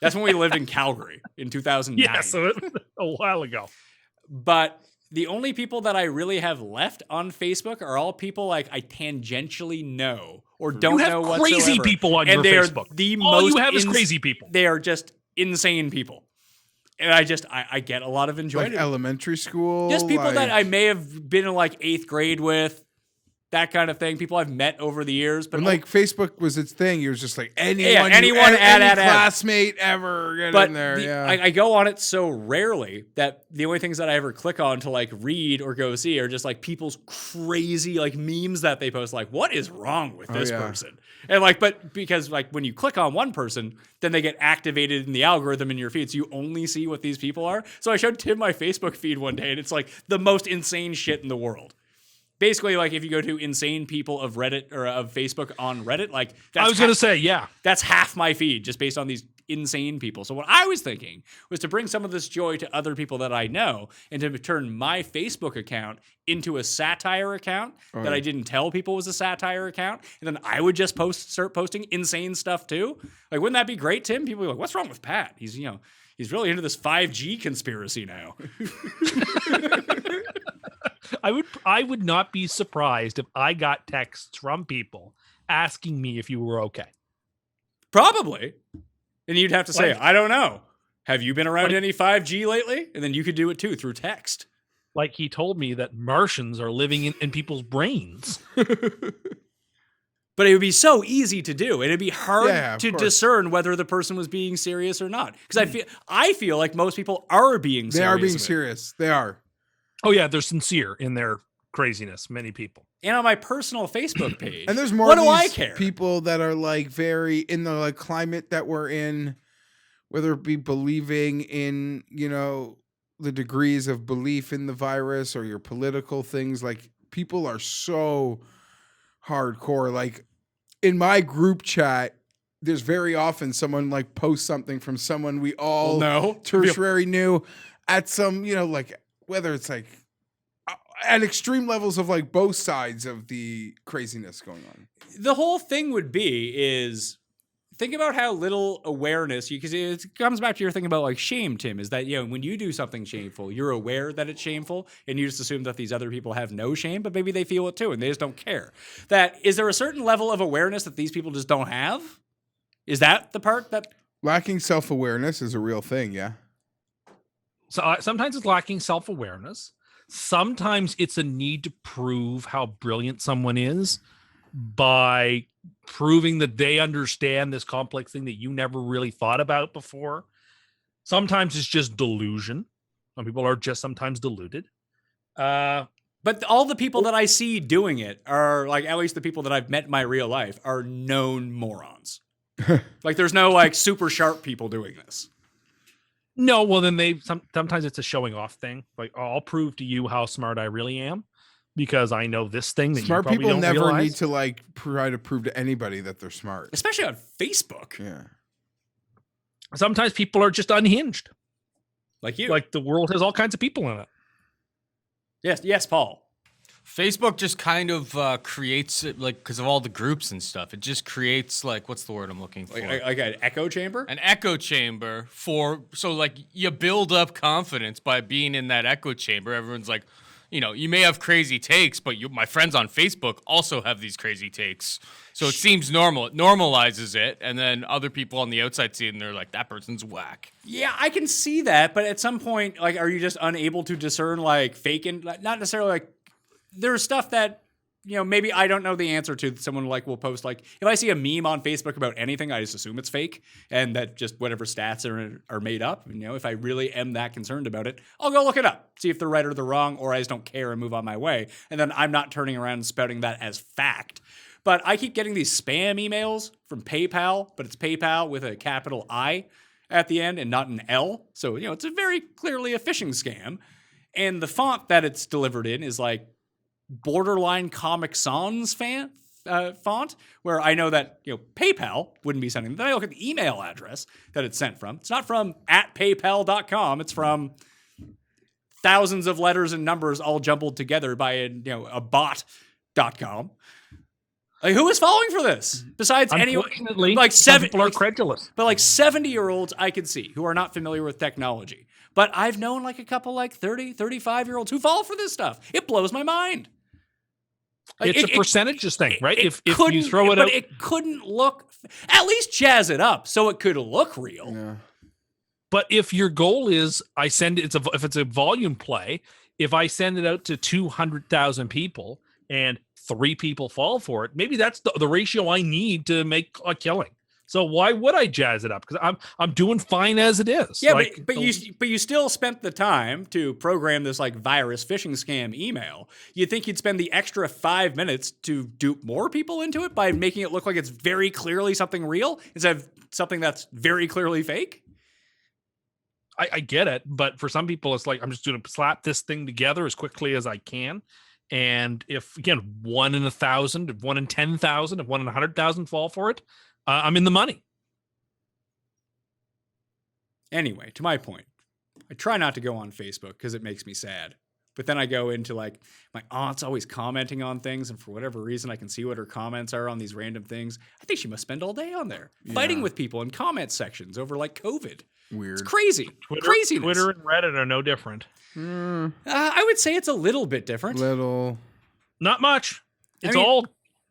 That's when we lived in Calgary in 2009. Yeah, so a while ago. But the only people that I really have left on Facebook are all people like I tangentially know or don't know whatsoever. Crazy people on your Facebook. All you have is crazy people. They are just insane people. And I get a lot of enjoyment. Like elementary school? Just people that I may have been in like 8th grade with. That kind of thing. People I've met over the years. But when like Facebook was its thing, you was just like anyone add. classmate ever get in there. I go on it so rarely that the only things that I ever click on to like read or go see are just like people's crazy like memes that they post. Like, what is wrong with this person? And like, but because like when you click on one person, then they get activated in the algorithm in your feed, so you only see what these people are. So I showed Tim my Facebook feed one day, and it's like the most insane shit in the world. Basically, like if you go to insane people of Reddit or of Facebook on Reddit, like I was going to say, yeah, that's half my feed just based on these insane people. So what I was thinking was to bring some of this joy to other people that I know and to turn my Facebook account into a Satire account that I didn't tell people was a Satire account, and then I would just start posting insane stuff too. Like, wouldn't that be great, Tim? People are like, "What's wrong with Pat? He's really into this 5G conspiracy now." I would not be surprised if I got texts from people asking me if you were okay. Probably. And you'd have to say, I don't know. Have you been around any 5G lately? And then you could do it too through text. Like he told me that Martians are living in people's brains. But it would be so easy to do. It'd be hard to discern whether the person was being serious or not. Because I feel like most people are being serious. They are being serious. They are. Oh, yeah, they're sincere in their craziness, many people. And on my personal Facebook page, and there's more what do I care? People that are like very in the like climate that we're in, whether it be believing in, the degrees of belief in the virus or your political things, like people are so hardcore. Like in my group chat, there's very often someone like posts something from someone we all tertiary knew at some, like whether it's like at extreme levels of like both sides of the craziness going on. The whole thing would be is think about how little awareness because it comes back to your thing about like shame, Tim, is that, when you do something shameful, you're aware that it's shameful and you just assume that these other people have no shame, but maybe they feel it too and they just don't care. Is there a certain level of awareness that these people just don't have? Is that the part that lacking self-awareness is a real thing? Yeah. So sometimes it's lacking self-awareness. Sometimes it's a need to prove how brilliant someone is by proving that they understand this complex thing that you never really thought about before. Sometimes it's just delusion. Some people are just sometimes deluded. But all the people that I see doing it are like, at least the people that I've met in my real life are known morons. Like there's no like super sharp people doing this. No, well then sometimes it's a showing off thing. Like I'll prove to you how smart I really am because I know this thing that smart you probably people don't never realize. need to like try to prove to anybody that they're smart, especially on Facebook. Yeah. Sometimes people are just unhinged, like you. Like the world has all kinds of people in it. Yes, Paul. Facebook just kind of creates it, like, because of all the groups and stuff. It just creates, like, what's the word I'm looking for? Like an echo chamber? An echo chamber so, like, you build up confidence by being in that echo chamber. Everyone's like, you may have crazy takes, but my friends on Facebook also have these crazy takes. So it seems normal. It normalizes it, and then other people on the outside see it, and they're like, that person's whack. Yeah, I can see that, but at some point, like, are you just unable to discern, like, fake and not necessarily, like, there's stuff that maybe I don't know the answer to. Someone like will post like, if I see a meme on Facebook about anything, I just assume it's fake and that just whatever stats are made up. If I really am that concerned about it, I'll go look it up, see if they're right or they're wrong, or I just don't care and move on my way. And then I'm not turning around and spouting that as fact. But I keep getting these spam emails from PayPal, but it's PayPal with a capital I at the end and not an L. So, it's a very clearly a phishing scam. And the font that it's delivered in is like borderline Comic Sans font, where I know that, PayPal wouldn't be sending. Then I look at the email address that it's sent from. It's not from @paypal.com. It's from thousands of letters and numbers all jumbled together by a bot.com. Like, who is falling for this? Besides anyone, like people are credulous. But like 70-year-olds I could see who are not familiar with technology. But I've known like a couple like 30, 35-year-olds who fall for this stuff. It blows my mind. Like, it's a percentages thing, right? If you throw it but out, it couldn't look. At least jazz it up so it could look real. Yeah. But if your goal is if it's a volume play, if I send it out to 200,000 people and 3 people fall for it, maybe that's the ratio I need to make a killing. So why would I jazz it up? Because I'm doing fine as it is. Yeah, but you still spent the time to program this like virus phishing scam email. You'd think you'd spend the extra 5 minutes to dupe more people into it by making it look like it's very clearly something real instead of something that's very clearly fake. I get it, but for some people, it's like I'm just going to slap this thing together as quickly as I can. And if, again, 1 in 1,000, if 1 in 10,000, if 1 in 100,000 fall for it, I'm in the money. Anyway, to my point, I try not to go on Facebook because it makes me sad. But then I go into like, my aunt's always commenting on things, and for whatever reason, I can see what her comments are on these random things. I think she must spend all day on there fighting with people in comment sections over like COVID. Weird. It's crazy. Craziness. Twitter and Reddit are no different. I would say it's a little bit different. Not much. It's all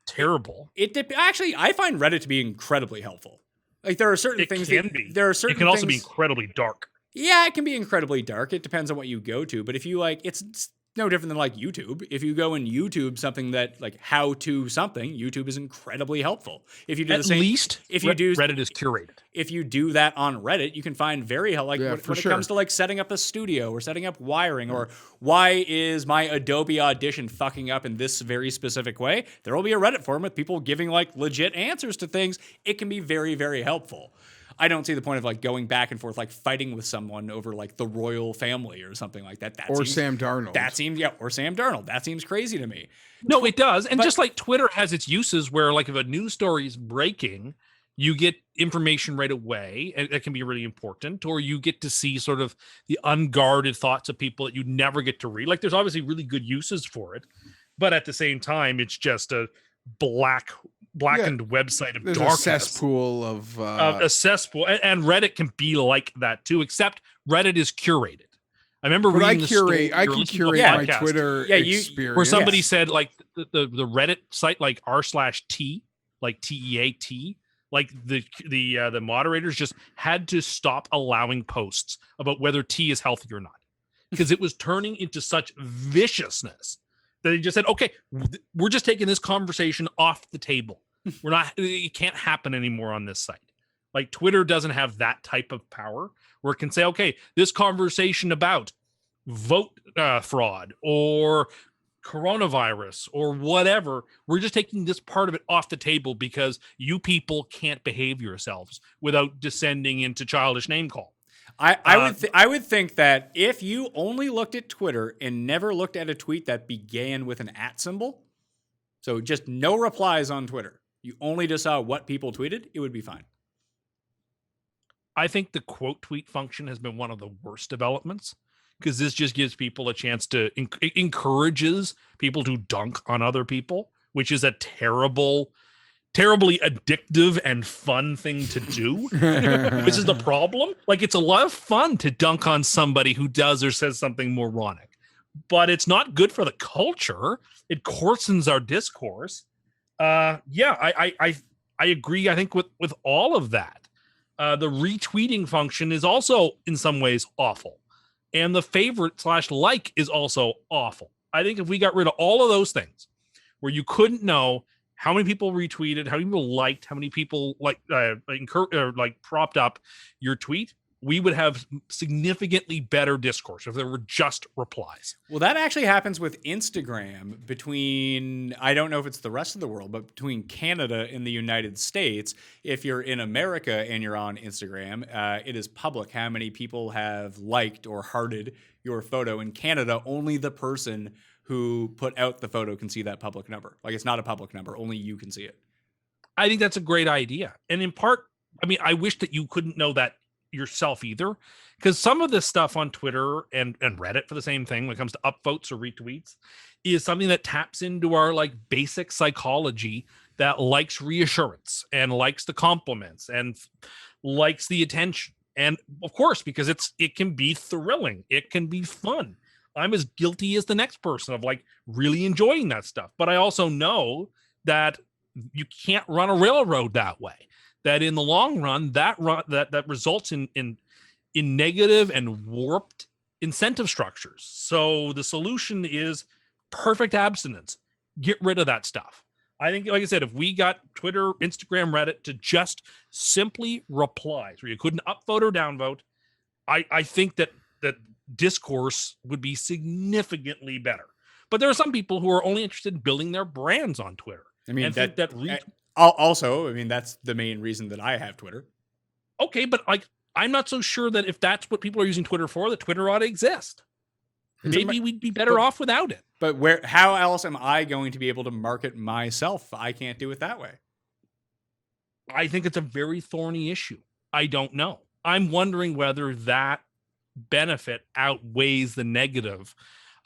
terrible. Actually, I find Reddit to be incredibly helpful. Like there are certain things. There are certain. It can also be incredibly dark. Yeah, it can be incredibly dark. It depends on what you go to. But if you like, it's no different than like YouTube. If you go and YouTube something that like how to something, YouTube is incredibly helpful. If you do the same, Reddit is curated. If you do that on Reddit, you can find very when it comes to like setting up a studio or setting up wiring or why is my Adobe Audition fucking up in this very specific way, there will be a Reddit forum with people giving like legit answers to things. It can be very, very helpful. I don't see the point of like going back and forth, like fighting with someone over like the royal family or something like that. Sam Darnold. Or Sam Darnold. That seems crazy to me. No, it does. And just like Twitter has its uses where like if a news story is breaking, you get information right away, and it can be really important, or you get to see sort of the unguarded thoughts of people that you never get to read. Like there's obviously really good uses for it, but at the same time, it's just a blackened website of There's darkness. A cesspool of a cesspool, and Reddit can be like that too, except Reddit is curated. I remember reading I can curate my Twitter experience. Where somebody said like the Reddit site like r/t, like TEAT, like the moderators just had to stop allowing posts about whether tea is healthy or not because it was turning into such viciousness that they just said, okay, we're just taking this conversation off the table. It can't happen anymore on this site. Like Twitter doesn't have that type of power where it can say, okay, this conversation about vote fraud or coronavirus or whatever, we're just taking this part of it off the table because you people can't behave yourselves without descending into childish name call. I would think that if you only looked at Twitter and never looked at a tweet that began with an @ symbol, so just no replies on Twitter, you only just saw what people tweeted, it would be fine. I think the quote tweet function has been one of the worst developments because this just gives people a chance to encourages people to dunk on other people, which is a terribly addictive and fun thing to do. This is the problem. Like it's a lot of fun to dunk on somebody who does or says something moronic, but it's not good for the culture. It coarsens our discourse. I agree. I think with all of that, the retweeting function is also in some ways awful, and the favorite / like is also awful. I think if we got rid of all of those things, where you couldn't know how many people retweeted, how many people liked, how many people propped up your tweet, we would have significantly better discourse if there were just replies. Well, that actually happens with Instagram between, I don't know if it's the rest of the world, but between Canada and the United States. If you're in America and you're on Instagram, it is public how many people have liked or hearted your photo. In Canada, only the person who put out the photo can see that public number. Like, it's not a public number, only you can see it. I think that's a great idea. And in part, I mean, I wish that you couldn't know that yourself either, because some of this stuff on Twitter and Reddit for the same thing when it comes to upvotes or retweets is something that taps into our like basic psychology that likes reassurance and likes the compliments and likes the attention. And of course, because it can be thrilling, it can be fun. I'm as guilty as the next person of like really enjoying that stuff, but I also know that you can't run a railroad that way. That in the long run, that results in negative and warped incentive structures. So the solution is perfect abstinence. Get rid of that stuff. I think, like I said, if we got Twitter, Instagram, Reddit to just simply replies where you couldn't upvote or downvote, I think that discourse would be significantly better. But there are some people who are only interested in building their brands on Twitter. I mean, also, I mean, that's the main reason that I have Twitter. Okay, but like, I'm not so sure that if that's what people are using Twitter for, that Twitter ought to exist. Maybe we'd be better off without it. But how else am I going to be able to market myself? I can't do it that way. I think it's a very thorny issue. I don't know. I'm wondering whether that benefit outweighs the negative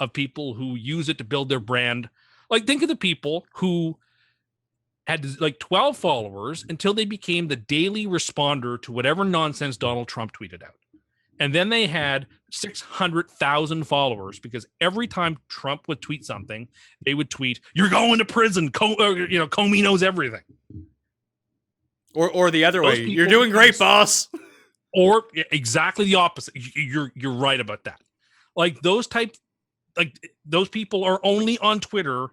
of people who use it to build their brand. Like, think of the people who had like 12 followers until they became the daily responder to whatever nonsense Donald Trump tweeted out. And then they had 600,000 followers because every time Trump would tweet something, they would tweet, "You're going to prison. Comey knows everything." Or the other way, "You're doing great, boss." Or exactly the opposite. You're right about that. Like those people are only on Twitter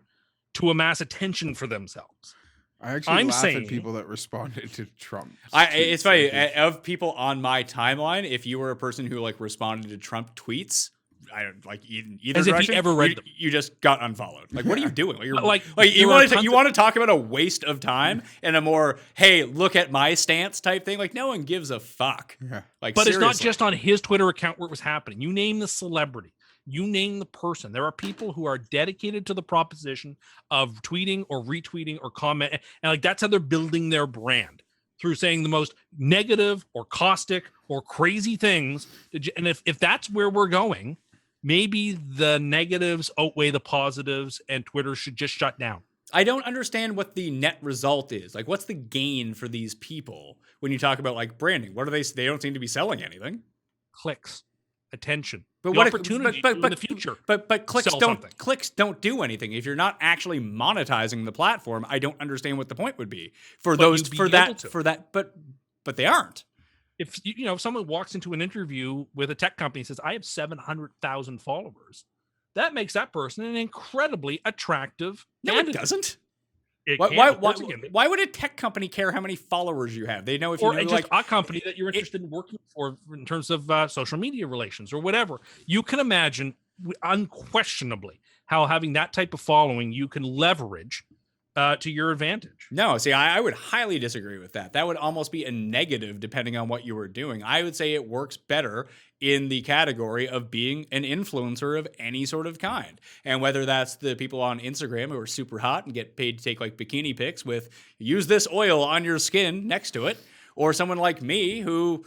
to amass attention for themselves. I actually laugh at people that responded to Trump. It's funny, of people on my timeline, if you were a person who like responded to Trump tweets, I don't like either as direction, if you ever read them. You just got unfollowed. Like, what are you doing? Like you want to talk about a waste of time and a more, hey, look at my stance type thing. Like, no one gives a fuck. Yeah. Like, but seriously. It's not just on his Twitter account where it was happening. You name the celebrity. You name the person. There are people who are dedicated to the proposition of tweeting or retweeting or comment. And like, that's how they're building their brand, through saying the most negative or caustic or crazy things. And if that's where we're going, maybe the negatives outweigh the positives and Twitter should just shut down. I don't understand what the net result is. Like, what's the gain for these people when you talk about like branding? What are they don't seem to be selling anything. Clicks, attention. But the opportunity in the future. But clicks don't do anything. If you're not actually monetizing the platform, I don't understand what the point would be for that. But they aren't. If someone walks into an interview with a tech company and says, "I have 700,000 followers," that makes that person an incredibly attractive candidate. It doesn't. Why would a tech company care how many followers you have? They know if you're just a company that you're interested in working for in terms of social media relations or whatever. You can imagine unquestionably how having that type of following you can leverage to your advantage. No, see, I would highly disagree with that. That would almost be a negative depending on what you were doing. I would say it works better in the category of being an influencer of any sort of kind. And whether that's the people on Instagram who are super hot and get paid to take like bikini pics with "use this oil on your skin" next to it, or someone like me who,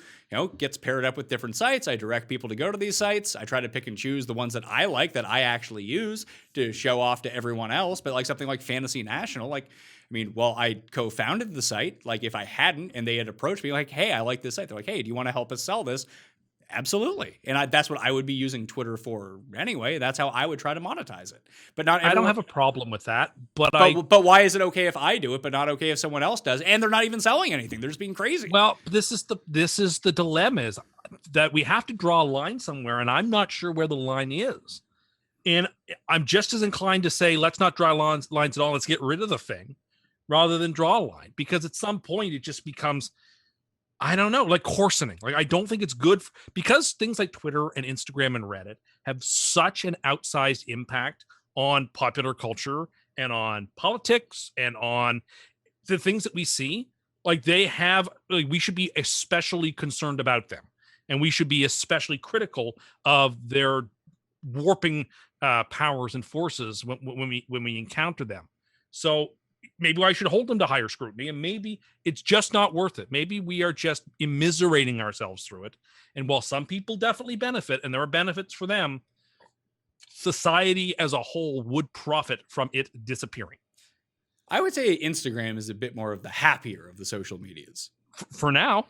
gets paired up with different sites. I direct people to go to these sites. I try to pick and choose the ones that I like, that I actually use to show off to everyone else. But like something like Fantasy National, I co-founded the site. Like, if I hadn't and they had approached me like, "Hey, I like this site," they're like, "Hey, do you want to help us sell this?" Absolutely. And that's what I would be using Twitter for anyway. That's how I would try to monetize it. But not everyone. I don't have a problem with that. But why is it okay if I do it, but not okay if someone else does? And they're not even selling anything. They're just being crazy. Well, this is the dilemma, is that we have to draw a line somewhere, and I'm not sure where the line is. And I'm just as inclined to say, let's not draw lines at all. Let's get rid of the thing rather than draw a line, because at some point it just becomes, I don't know, like coarsening. Like, I don't think it's good because things like Twitter and Instagram and Reddit have such an outsized impact on popular culture and on politics and on the things that we see. Like, they have, like, we should be especially concerned about them, and we should be especially critical of their warping powers and forces when we encounter them. So maybe I should hold them to higher scrutiny, and maybe it's just not worth it. Maybe we are just immiserating ourselves through it. And while some people definitely benefit, and there are benefits for them, society as a whole would profit from it disappearing. I would say Instagram is a bit more of the happier of the social medias. For now.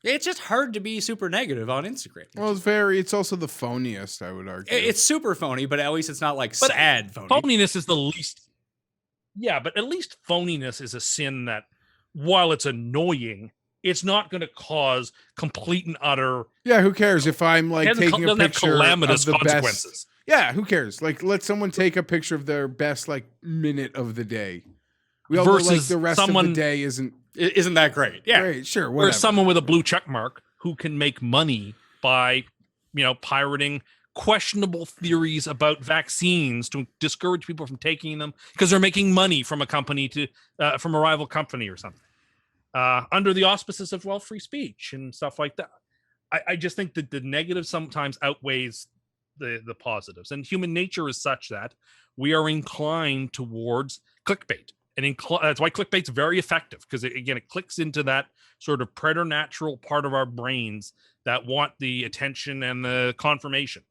It's just hard to be super negative on Instagram. Well, it's also the phoniest, I would argue. It's super phony, but at least it's not like sad phony. Phoniness is the least. Yeah, but at least phoniness is a sin that, while it's annoying, it's not going to cause complete and utter. Yeah, who cares if I'm like taking a picture of calamitous the consequences. best. Yeah, who cares? Like, let someone take a picture of their best like minute of the day. We all know, like, the rest of the day isn't that great. Yeah, great. Sure, whatever. Or someone with a blue check mark who can make money by, pirating questionable theories about vaccines to discourage people from taking them because they're making money from a company from a rival company or something, under the auspices of free speech and stuff like that. I just think that the negative sometimes outweighs the positives, and human nature is such that we are inclined towards clickbait. And that's why clickbait's very effective, because it clicks into that sort of preternatural part of our brains that want the attention and the confirmation.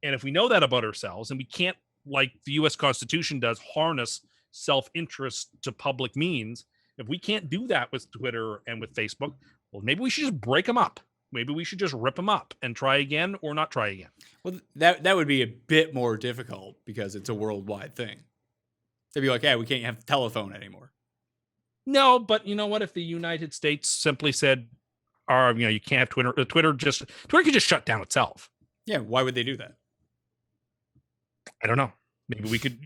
And if we know that about ourselves, and we can't, like the U.S. Constitution does, harness self-interest to public means, if we can't do that with Twitter and with Facebook, well, maybe we should just break them up. Maybe we should just rip them up and try again, or not try again. Well, that would be a bit more difficult because it's a worldwide thing. They'd be like, yeah, we can't have telephone anymore. No, but you know what? If the United States simply said, you can't have Twitter, Twitter could just shut down itself. Yeah, why would they do that? I don't know. Maybe we could.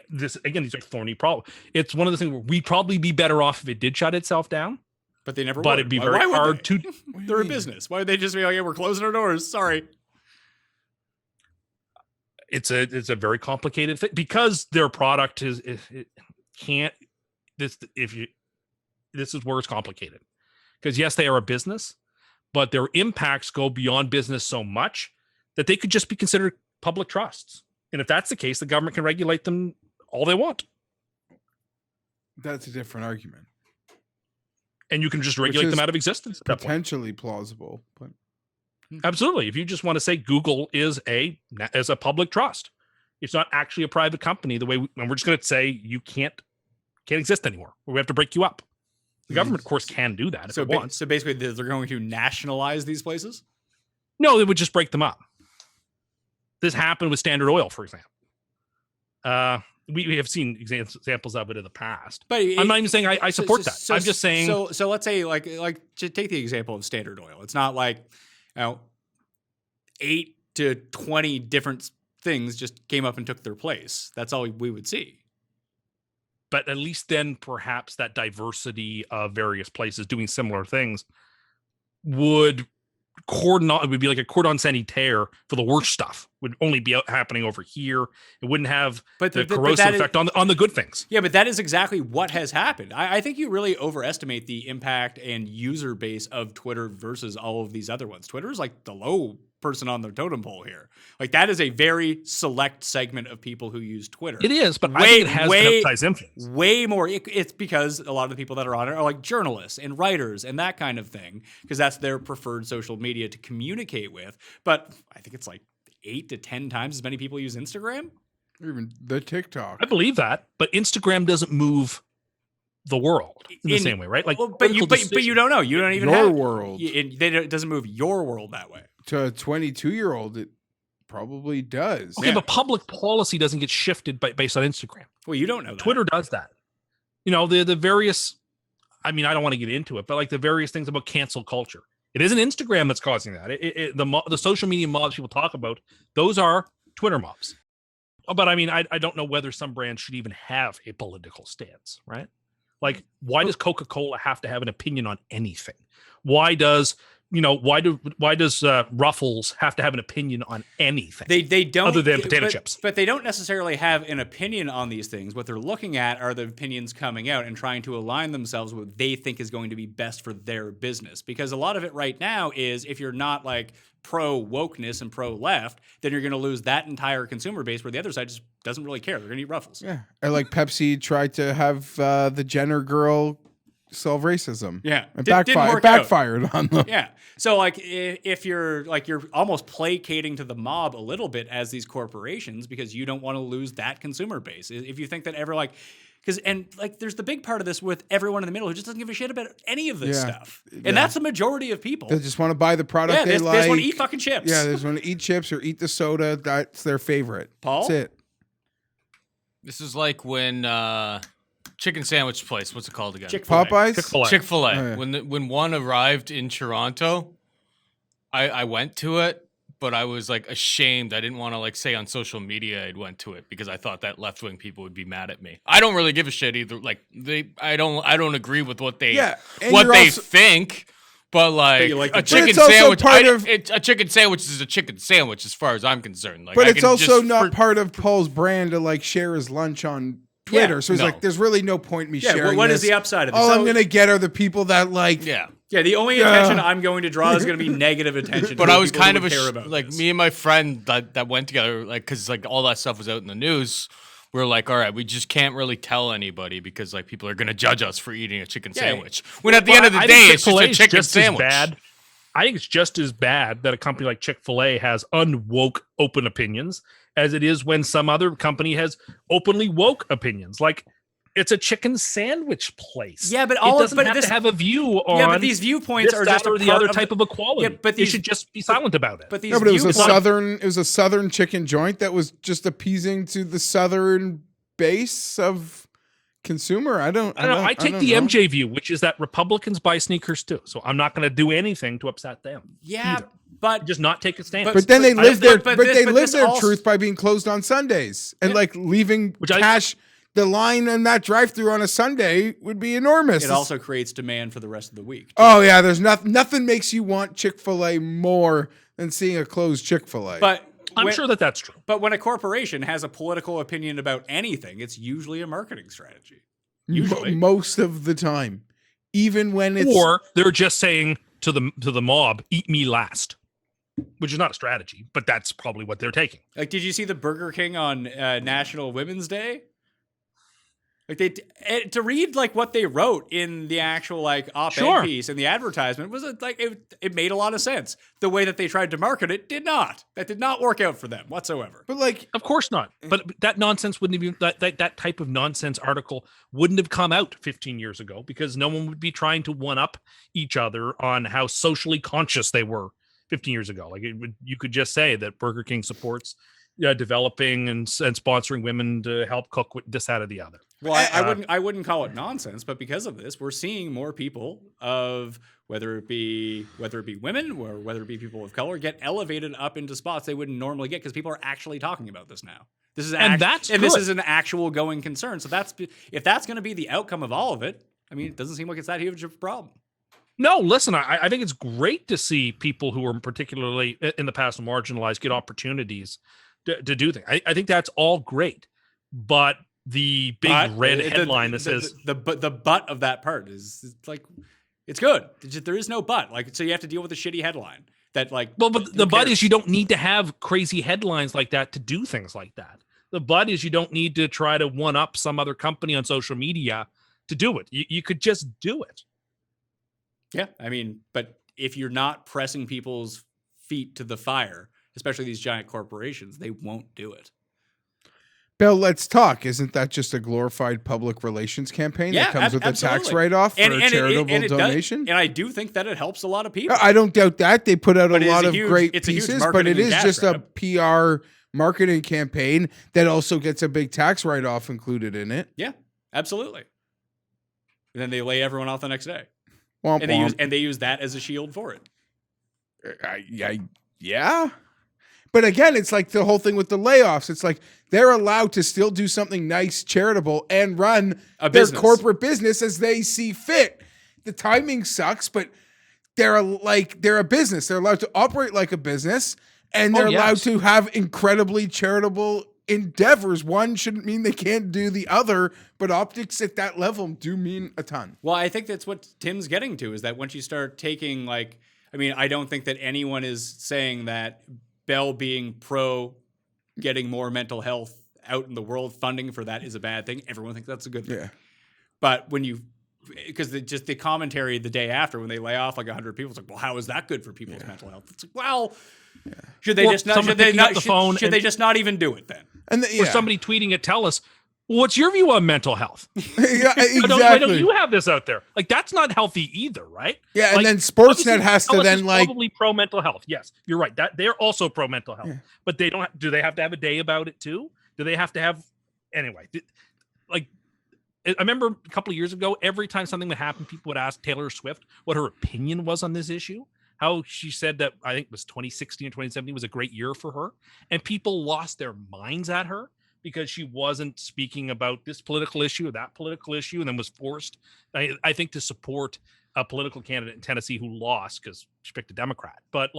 These are thorny problems. It's one of the things where we'd probably be better off if it did shut itself down. But they never would. But it'd be very hard to. They're a business. Why would they just be like, yeah, we're closing our doors? Sorry. It's a very complicated thing because their product this is where it's complicated, because yes, they are a business, but their impacts go beyond business so much that they could just be considered public trusts. And if that's the case, the government can regulate them all they want. That's a different argument. And you can just regulate them out of existence. Potentially plausible, but absolutely. If you just want to say Google is a public trust, it's not actually a private company. And we're just going to say you can't exist anymore. We have to break you up. The government, of course, can do that if it wants. So basically, they're going to nationalize these places? No, they would just break them up. This happened with Standard Oil, for example. We have seen examples of it in the past. But I'm not even saying I support that. I'm just saying. So let's say like to take the example of Standard Oil. It's not like 8 to 20 different things just came up and took their place. That's all we would see. But at least then perhaps that diversity of various places doing similar things would it would be like a cordon sanitaire for the worst stuff. Would only be happening over here. It wouldn't have the corrosive effect on the good things. Yeah, but that is exactly what has happened. I think you really overestimate the impact and user base of Twitter versus all of these other ones. Twitter is like the low person on the totem pole here. Like, that is a very select segment of people who use Twitter. It is, but I think it has an outsized influence. Way more. It's because a lot of the people that are on it are like journalists and writers and that kind of thing, because that's their preferred social media to communicate with. But I think it's like 8 to 10 times as many people use Instagram. Or even the TikTok. I believe that, but Instagram doesn't move the world in the same way, right? Like, but you don't know. You don't even your have world. It doesn't move your world that way. To a 22-year-old, it probably does. Okay, but public policy doesn't get shifted based on Instagram. Well, you don't know that. Twitter does that. The various. I mean, I don't want to get into it, but like the various things about cancel culture. It isn't Instagram that's causing that. The social media mobs people talk about, those are Twitter mobs. But I mean, I don't know whether some brands should even have a political stance, right? Like, why does Coca-Cola have to have an opinion on anything? Why does Ruffles have to have an opinion on anything? They don't, other than potato chips. But they don't necessarily have an opinion on these things. What they're looking at are the opinions coming out and trying to align themselves with what they think is going to be best for their business. Because a lot of it right now is, if you're not like pro wokeness and pro left, then you're going to lose that entire consumer base, where the other side just doesn't really care. They're going to eat Ruffles. Yeah. Or like Pepsi tried to have the Jenner girl solve racism. Yeah. It Didn't work backfired on them. Yeah. So like, if you're almost placating to the mob a little bit as these corporations, because you don't want to lose that consumer base. If you think that there's the big part of this with everyone in the middle who just doesn't give a shit about any of this stuff. And that's the majority of people. They just want to buy the product they like. just want to eat fucking chips. Yeah, they just want to eat chips or eat the soda. That's their favorite. Paul? That's it. This is like when chicken sandwich place. What's it called again? Chick-fil-A. Popeyes? Chick-fil-A. Chick-fil-A. Oh, yeah. When one arrived in Toronto, I went to it, but I was like ashamed. I didn't want to like say on social media I'd went to it because I thought that left-wing people would be mad at me. I don't really give a shit either. Like I don't agree with what they think. But like, you like a the chicken But it's also sandwich, part of- a chicken sandwich is a chicken sandwich as far as I'm concerned. Like, But I it's can also just not part of Paul's brand to like share his lunch on Twitter. Yeah, So he's no. like, there's really no point in me Yeah, sharing what is this. the upside of this? All So- I'm going to get are the people that like. Yeah. Yeah, the only attention I'm going to draw is going to be negative attention. But to I was people kind who of care about like this. me and my friend that went together, like, because like all that stuff was out in the news. We're like, all right, we just can't really tell anybody because like people are going to judge us for eating a chicken sandwich. When at the end of the I day, think it's just a Chick-fil-A is chicken just sandwich. As bad. I think it's just as bad that a company like Chick-fil-A has unwoke open opinions as it is when some other company has openly woke opinions. Like, it's a chicken sandwich place. Yeah, but it all doesn't have this, to have a view on. Yeah, but these viewpoints this, are just that, or a the part other of type of equality. Yeah, but they these should just be silent about it. But these No, but it was viewpoints, a southern chicken joint that was just appeasing to the southern base of consumer. I don't know. I take the MJ view, which is that Republicans buy sneakers too. So I'm not going to do anything to upset them. Yeah, either. but Just not take a stand. But then they live their but but this- they but live this their also- truth by being closed on Sundays and like leaving Which I- cash. The line in that drive-through on a Sunday would be enormous. it also creates demand for the rest of the week. Oh yeah, there's nothing makes you want Chick-fil-A more than seeing a closed Chick-fil-A. But I'm when- sure that that's true. But when a corporation has a political opinion about anything, it's usually a marketing strategy. Usually. Most of the time, even when it's Or they're just saying to the mob, "Eat me last," which is not a strategy, but that's probably what they're taking. Like, did you see the Burger King on National Women's Day? Like to read like what they wrote in the actual like op-ed Sure. piece and the advertisement was like it made a lot of sense. The way that they tried to market it did not. That did not work out for them whatsoever. but like Of course not. But that nonsense wouldn't even that type of nonsense article wouldn't have come out 15 years ago because no one would be trying to one up each other on how socially conscious they were 15 years ago. Like you could just say that Burger King supports developing and sponsoring women to help cook with this, that, or the other. Well, I wouldn't call it nonsense, but because of this, we're seeing more people of whether it be women or whether it be people of color get elevated up into spots they wouldn't normally get because people are actually talking about this now. This is this is an actual going concern. So if that's going to be the outcome of all of it, I mean, it doesn't seem like it's that huge of a problem. No, listen, I think it's great to see people who were particularly in the past marginalized get opportunities to do things. I think that's all great, but the big red headline that says the butt of that part is like it's good. There is no but. Like, so you have to deal with a shitty headline that like. well, but the but cares? is you don't need to have crazy headlines like that to do things like that. The but is you don't need to try to one up some other company on social media to do it. You could just do it. Yeah, I mean, but if you're not pressing people's feet to the fire, especially these giant corporations, they won't do it. Bill, let's talk. Isn't that just a glorified public relations campaign that comes with a tax absolutely. write-off for a charitable it does- donation? and I do think that it helps a lot of people. I don't doubt that. They put out But a it is lot a of huge- great it's a huge pieces, but marketing it is and cash just a grab. PR marketing campaign that also gets a big tax write-off included in it. Yeah, absolutely. And then they lay everyone off the next day, Womp and womp. they use that as a shield for it. Yeah. But again, it's like the whole thing with the layoffs. It's like they're allowed to still do something nice, charitable, and run their corporate business as they see fit. The timing sucks, but they're a business. They're allowed to operate like a business, and they're allowed to have incredibly charitable endeavors. One shouldn't mean they can't do the other, but optics at that level do mean a ton. Well, I think that's what Tim's getting to, is that once you start taking I don't think that anyone is saying that Bell being pro getting more mental health out in the world, funding for that is a bad thing. Everyone thinks that's a good thing. Yeah. But because the commentary the day after when they lay off 100 people, it's like, well, how is that good for people's mental health? It's like, well, should they just not? Should they just not even do it then? And or somebody tweeting at TELUS, what's your view on mental health? Yeah, exactly. Why don't you have this out there? Like, that's not healthy either, right? Yeah, and then Sportsnet has to then probably pro mental health. Yes, you're right. That they're also pro mental health, but they don't. Do they have to have a day about it too? Do they have to have anyway? I remember a couple of years ago, every time something would happen, people would ask Taylor Swift what her opinion was on this issue. How she said that, I think it was 2016 or 2017 was a great year for her. And people lost their minds at her because she wasn't speaking about this political issue or that political issue, and then was forced, I think, to support a political candidate in Tennessee who lost because she picked a Democrat. But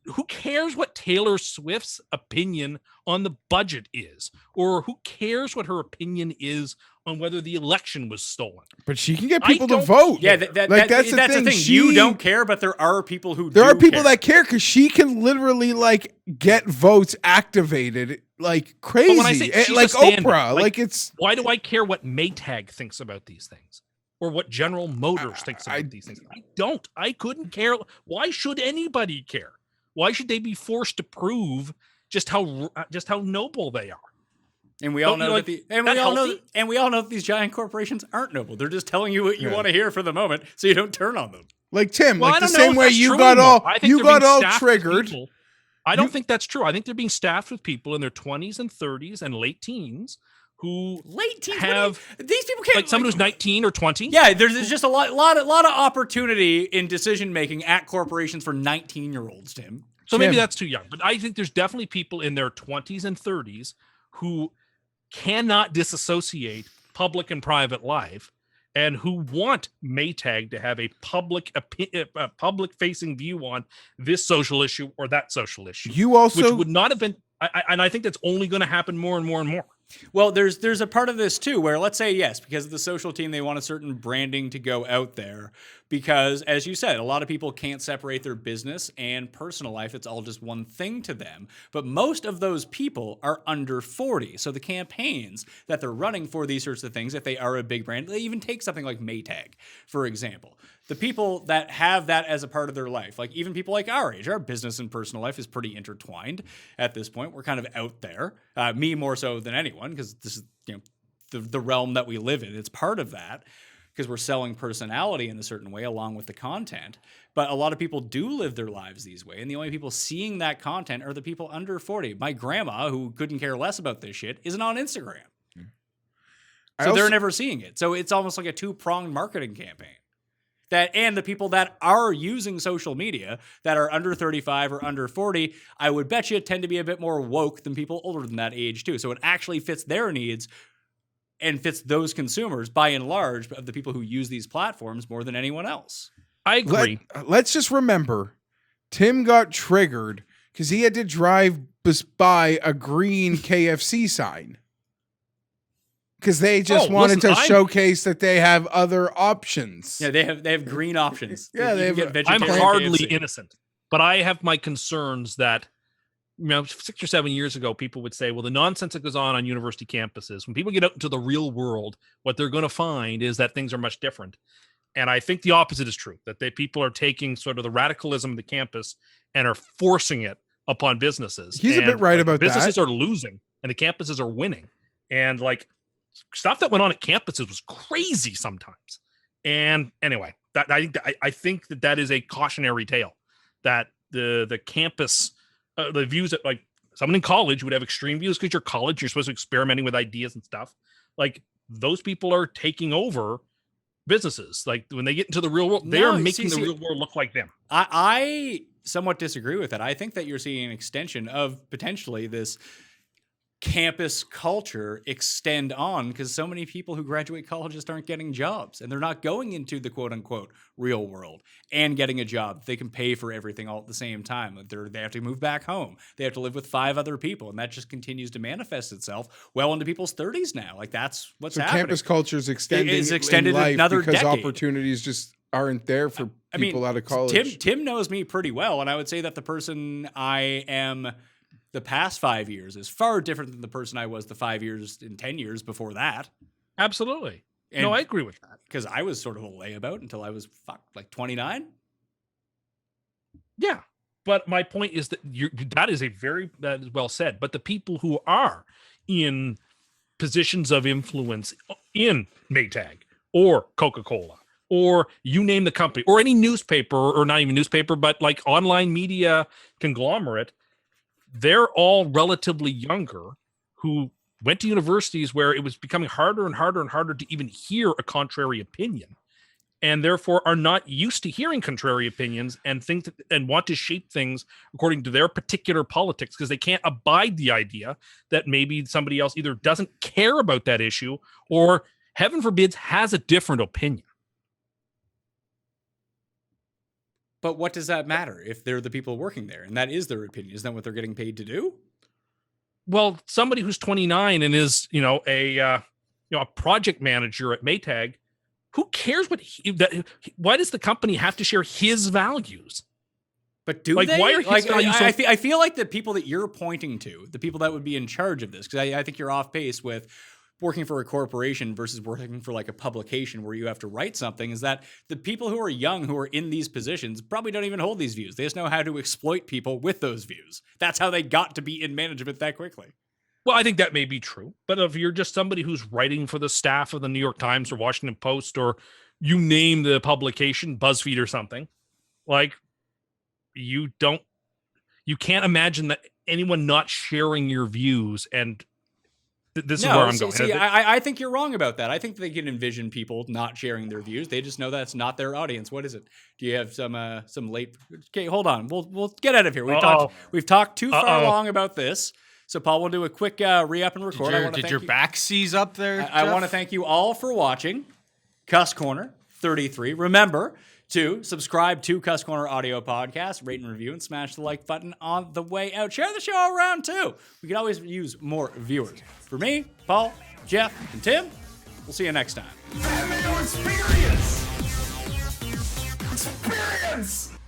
who cares what Taylor Swift's opinion on the budget is? Or who cares what her opinion is on whether the election was stolen? But she can get people to vote. Yeah, that's the thing. You don't care, but there are people who There are people that care because she can literally get votes activated like crazy. When I say like Oprah. It's why do I care what Maytag thinks about these things? Or what General Motors thinks about these things? I don't. I couldn't care. Why should anybody care? Why should they be forced to prove just how noble they are? And we all know that we all know that these giant corporations aren't noble. They're just telling you what you want to hear for the moment, so you don't turn on them. Like Tim, the same way you got all triggered. I don't think that's true. I think they're being staffed with people in their 20s and 30s and late teens who have these people can't, someone who's 19 or 20. Yeah, there's just a lot of opportunity in decision making at corporations for 19-year-olds, Tim. So maybe that's too young, but I think there's definitely people in their 20s and 30s who cannot disassociate public and private life, and who want Maytag to have a public facing view on this social issue or that social issue. Which would not have been, and I think that's only going to happen more and more and more. Well, there's a part of this too where, let's say, yes, because of the social team, they want a certain branding to go out there because, as you said, a lot of people can't separate their business and personal life. It's all just one thing to them. But most of those people are under 40. So the campaigns that they're running for these sorts of things, if they are a big brand, they even take something like Maytag, for example. The people that have that as a part of their life, like even people like our age, our business and personal life is pretty intertwined at this point. We're kind of out there, me more so than anyone, because this is the realm that we live in. It's part of that because we're selling personality in a certain way along with the content. But a lot of people do live their lives these way, and the only people seeing that content are the people under 40. My grandma, who couldn't care less about this shit, isn't on Instagram. So they're never seeing it. So it's almost like a two-pronged marketing campaign. And the people that are using social media that are under 35 or under 40, I would bet you tend to be a bit more woke than people older than that age too. So it actually fits their needs and fits those consumers by and large of the people who use these platforms more than anyone else. I agree. Let's just remember, Tim got triggered because he had to drive by a green KFC sign. Because they just wanted to showcase that they have other options. Yeah, they have green options. Yeah, I'm hardly innocent, but I have my concerns that 6 or 7 years ago, people would say, well, the nonsense that goes on university campuses, when people get out into the real world, what they're going to find is that things are much different. And I think the opposite is true, that people are taking sort of the radicalism of the campus and are forcing it upon businesses. He's a bit right about that. Businesses are losing and the campuses are winning. And stuff that went on at campuses was crazy sometimes. And anyway, I think that is a cautionary tale, that the campus, the views that someone in college would have extreme views because you're college, you're supposed to be experimenting with ideas and stuff. Those people are taking over businesses. When they get into the real world, they are making the real world look like them. somewhat disagree with that. I think that you're seeing an extension of potentially this campus culture extend on because so many people who graduate college just aren't getting jobs and they're not going into the quote unquote real world and getting a job. They can pay for everything all at the same time. They have to move back home. They have to live with 5 other people. And that just continues to manifest itself well into people's 30s now. Like that's what's happening. Campus culture is extending It is extended in life another because decade. opportunities just aren't there for people out of college. Tim knows me pretty well. And I would say that the person I am the past 5 years is far different than the person I was the 5 years and 10 years before that. Absolutely. And no, I agree with that. Because I was sort of a layabout until I was like 29. Yeah. But my point is that that is well said. But the people who are in positions of influence in Maytag or Coca-Cola or you name the company or any newspaper or not even newspaper, but like online media conglomerate, they're all relatively younger who went to universities where it was becoming harder and harder and harder to even hear a contrary opinion, and therefore are not used to hearing contrary opinions and think that, and want to shape things according to their particular politics because they can't abide the idea that maybe somebody else either doesn't care about that issue or, heaven forbids, has a different opinion. But what does that matter if they're the people working there and that is their opinion? Isn't that what they're getting paid to do? Well, somebody who's 29 and is, a project manager at Maytag, who cares why does the company have to share his values? But do like, they? Why are his values I feel like the people that you're pointing to, the people that would be in charge of this, because I think you're off base with working for a corporation versus working for like a publication where you have to write something, is that the people who are young, who are in these positions, probably don't even hold these views. They just know how to exploit people with those views. That's how they got to be in management that quickly. Well, I think that may be true. But if you're just somebody who's writing for the staff of the New York Times or Washington Post, or you name the publication, BuzzFeed or something, like you can't imagine that anyone not sharing your views. And this is where I'm going. See, I think you're wrong about that. I think they can envision people not sharing their views. They just know that's not their audience. What is it? Do you have some late? Okay, hold on. We'll get out of here. We've talked too far long about this. So Paul, we'll do a quick re-up and record. Did your back seize up there? I want to thank you all for watching CUST Corner 33. Remember to subscribe to CUST Corner audio podcast, rate and review, and smash the like button on the way out. Share the show around too. We could always use more viewers. For me, Paul, Geoff, and Tim, we'll see you next time. Mayo experience! Experience!